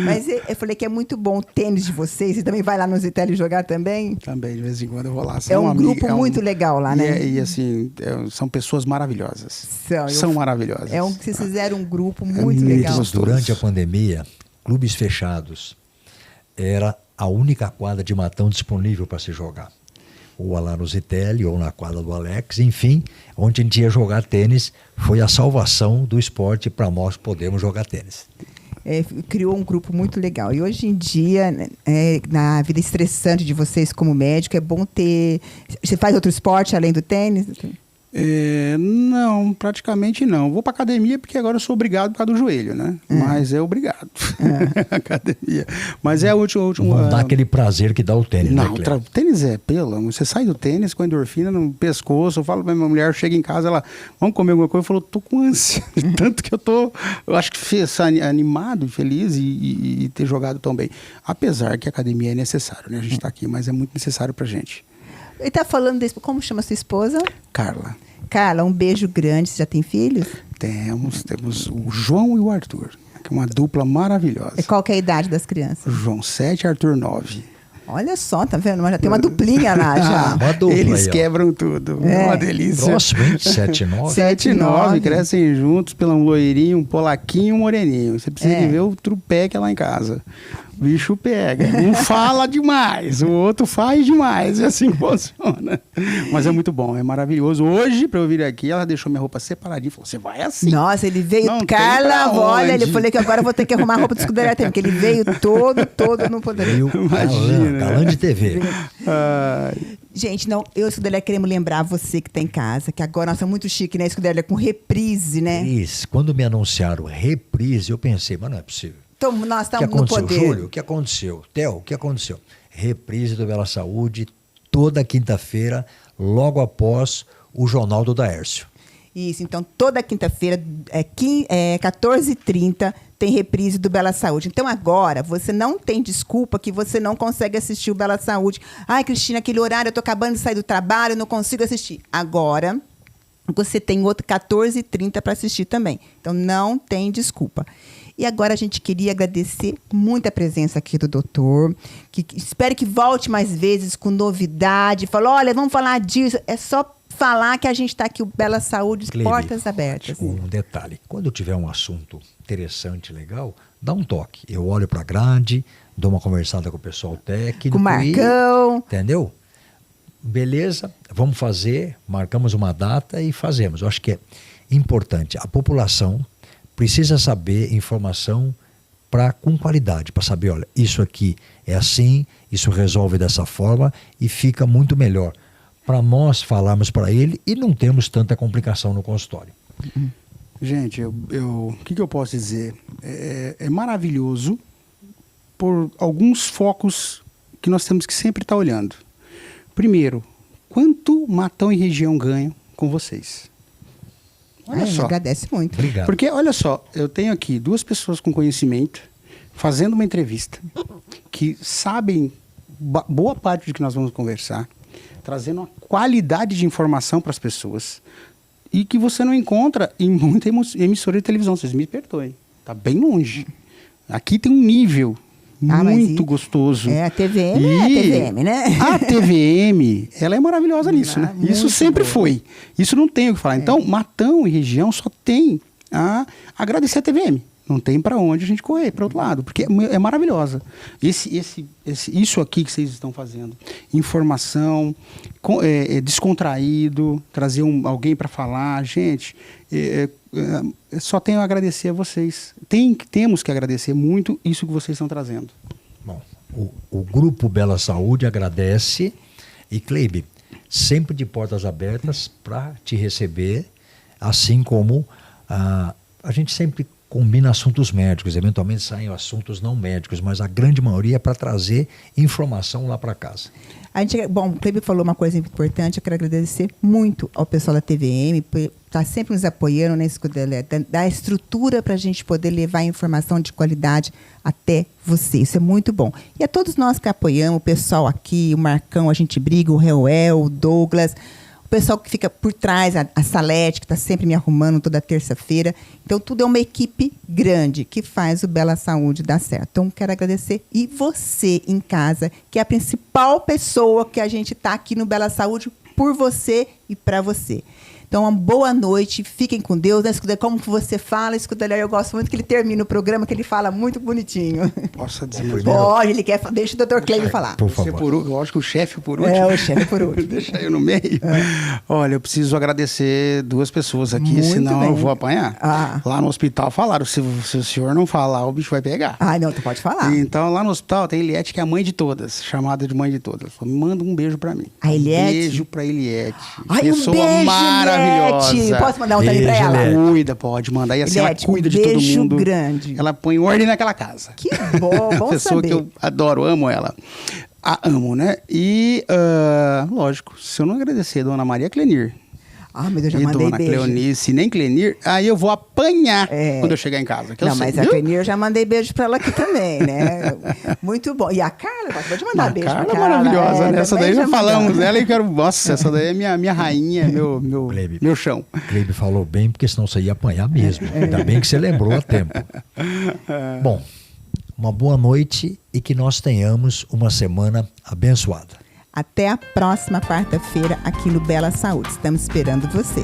Speaker 1: Mas eu falei que é muito bom o tênis de vocês. Você também vai lá no Zitelli jogar também?
Speaker 5: Também, de vez em quando eu vou lá.
Speaker 1: É um grupo muito legal lá, né?
Speaker 5: E assim, são pessoas maravilhosas. São maravilhosas.
Speaker 1: Vocês fizeram um grupo muito legal.
Speaker 2: Durante a pandemia, clubes fechados era a única quadra de matão disponível para se jogar. Ou lá no Zitelli, ou na quadra do Alex, enfim, onde a gente ia jogar tênis, foi a salvação do esporte para nós podermos jogar tênis.
Speaker 1: Criou um grupo muito legal. E hoje em dia, na vida estressante de vocês como médico, é bom ter... Você faz outro esporte além do tênis?
Speaker 5: Não, praticamente não. Vou pra academia porque agora eu sou obrigado por causa do joelho, né? Mas é obrigado. Academia. Mas é o último...
Speaker 2: Não dá aquele prazer que dá o tênis,
Speaker 5: não,
Speaker 2: né, Cleber?
Speaker 5: tênis você sai do tênis com a endorfina no pescoço. Eu falo pra minha mulher, chega em casa, ela, vamos comer alguma coisa? Eu falo, tô com ânsia. Tanto que eu acho que animado, feliz e ter jogado tão bem. Apesar que a academia é necessário, né? A gente tá aqui, mas é muito necessário pra gente.
Speaker 1: Ele tá falando desse... Como chama sua esposa?
Speaker 5: Carla.
Speaker 1: Carla, um beijo grande. Você já tem filhos?
Speaker 5: Temos o João e o Arthur, que é uma dupla maravilhosa.
Speaker 1: E qual que é a idade das crianças?
Speaker 5: O João 7 e Arthur 9.
Speaker 1: Olha só, tá vendo? Mas já tem uma duplinha lá já.
Speaker 2: Uma dupla
Speaker 5: Eles
Speaker 2: aí,
Speaker 5: quebram tudo. Uma delícia.
Speaker 2: Próximo, hein? 7 e 9.
Speaker 5: 7 e 9, crescem juntos pelo um loirinho, um polaquinho e um moreninho. Você precisa de ver o trupé que é lá em casa. O bicho pega. Um fala demais, o outro faz demais. E assim funciona. Mas é muito bom, é maravilhoso. Hoje, pra eu vir aqui, ela deixou minha roupa separadinha. Falou, você vai assim.
Speaker 1: Nossa, ele veio...
Speaker 5: Não tem
Speaker 1: Carla,
Speaker 5: pra
Speaker 1: olha,
Speaker 5: onde.
Speaker 1: ele falou que agora eu vou ter que arrumar a roupa do escudeiro tempo, porque ele veio todo, não poderia.
Speaker 2: Veio
Speaker 5: Imagina.
Speaker 2: galã de TV.
Speaker 1: Gente, não, eu e o Escudelia queremos lembrar você que tá em casa, que agora nós somos muito chique, né, Escudelia, com reprise, né?
Speaker 2: Cris, quando me anunciaram reprise, eu pensei, mas não é possível.
Speaker 1: Então, nós
Speaker 2: O que
Speaker 1: estamos no
Speaker 2: aconteceu,
Speaker 1: poder.
Speaker 2: Júlio? O que aconteceu? Theo, o que aconteceu? Reprise do Bela Saúde, toda quinta-feira, logo após o Jornal do Daércio.
Speaker 1: Isso, então toda quinta-feira, 14h30, tem reprise do Bela Saúde. Então agora, você não tem desculpa que você não consegue assistir o Bela Saúde. Ai, Cristina, aquele horário, eu tô acabando de sair do trabalho, eu não consigo assistir. Agora, você tem outro 14h30 para assistir também. Então não tem desculpa. E agora a gente queria agradecer muito a presença aqui do doutor, que espero que volte mais vezes com novidade. Falou, olha, vamos falar disso. É só falar que a gente está aqui, o Bela Saúde,
Speaker 2: Cleide,
Speaker 1: portas abertas.
Speaker 2: Um detalhe, quando tiver um assunto interessante, legal, dá um toque. Eu olho para a grade, dou uma conversada com o pessoal técnico.
Speaker 1: Com o Marcão.
Speaker 2: Entendeu? Beleza, vamos fazer, marcamos uma data e fazemos. Eu acho que é importante. A população precisa saber informação com qualidade, para saber, olha, isso aqui é assim, isso resolve dessa forma e fica muito melhor para nós falarmos para ele e não termos tanta complicação no consultório.
Speaker 5: Gente, o que eu posso dizer? É maravilhoso por alguns focos que nós temos que sempre estar olhando. Primeiro, quanto Matão e região ganham com vocês? Olha só.
Speaker 1: Agradece muito.
Speaker 2: Obrigado.
Speaker 5: Porque, olha só, eu tenho aqui 2 pessoas com conhecimento fazendo uma entrevista que sabem boa parte do que nós vamos conversar, trazendo uma qualidade de informação para as pessoas e que você não encontra em muita emissora de televisão. Vocês me perdoem. Está bem longe. Aqui tem um nível muito gostoso.
Speaker 1: É, a TVM é a TVM, né?
Speaker 5: A TVM, ela é maravilhosa nisso, né? Isso sempre foi. Isso não tem o que falar. Então, Matão e região só tem a agradecer a TVM. Não tem para onde a gente correr, para outro lado, porque é maravilhosa. Isso aqui que vocês estão fazendo, informação, descontraído, trazer alguém para falar, gente, só tenho a agradecer a vocês. Temos que agradecer muito isso que vocês estão trazendo.
Speaker 2: Bom, o Grupo Bela Saúde agradece e, Cleibe, sempre de portas abertas para te receber, assim como a gente sempre combina assuntos médicos, eventualmente saem assuntos não médicos, mas a grande maioria é para trazer informação lá para casa.
Speaker 1: Bom, o Cleibe falou uma coisa importante, eu quero agradecer muito ao pessoal da TVM, por estar sempre nos apoiando, né, da estrutura para a gente poder levar a informação de qualidade até você. Isso é muito bom. E a todos nós que apoiamos, o pessoal aqui, o Marcão, a gente briga, o Reuel, o Douglas, o pessoal que fica por trás, a Salete, que está sempre me arrumando toda terça-feira. Então, tudo é uma equipe grande que faz o Bela Saúde dar certo. Então, quero agradecer. E você em casa, que é a principal pessoa que a gente está aqui no Bela Saúde por você e para você. Então, uma boa noite, fiquem com Deus. Né? Como que você fala, Escudeler, eu gosto muito que ele termina o programa, que ele fala muito bonitinho.
Speaker 5: Posso dizer?
Speaker 1: Pode, ele quer. Deixa o Dr. Cleibe falar.
Speaker 2: Por favor.
Speaker 5: Lógico, o chefe por último.
Speaker 1: É, o chefe por último.
Speaker 5: Deixa eu no meio. Olha, eu preciso agradecer 2 pessoas aqui, muito senão bem. Eu vou apanhar. Lá no hospital falaram, se o senhor não falar, o bicho vai pegar.
Speaker 1: Não, tu pode falar.
Speaker 5: Então, lá no hospital tem a Eliette, que é a mãe de todas, chamada de mãe de todas. Manda um beijo pra mim.
Speaker 1: A Eliette?
Speaker 5: Um beijo pra Eliette.
Speaker 1: um
Speaker 5: Pessoa
Speaker 1: beijo,
Speaker 5: maravilhosa.
Speaker 1: Eliette. Posso mandar um também pra ela?
Speaker 5: Cuida, pode mandar. E assim,
Speaker 1: Eliette,
Speaker 5: ela cuida de todo mundo.
Speaker 1: Grande.
Speaker 5: Ela põe ordem naquela casa.
Speaker 1: Que bom
Speaker 5: pessoa
Speaker 1: saber.
Speaker 5: Que eu adoro, amo ela. Amo, né? E, lógico, se eu não agradecer a Dona Maria Clenir,
Speaker 1: mas eu já mandei
Speaker 5: Dona
Speaker 1: beijo.
Speaker 5: Cleonice, nem Clenir, aí eu vou apanhar quando eu chegar em casa.
Speaker 1: Não, mas a Clenir eu já mandei beijo pra ela aqui também, né? Muito bom. E a Carla, pode mandar beijo pra Carla.
Speaker 5: Carla é maravilhosa, né? Essa daí já falamos dela e quero... Nossa, essa daí é minha rainha, meu chão.
Speaker 2: Cleibe falou bem, porque senão você ia apanhar mesmo. Ainda bem que você lembrou a tempo. Bom, uma boa noite e que nós tenhamos uma semana abençoada.
Speaker 1: Até a próxima quarta-feira aqui no Bela Saúde. Estamos esperando você.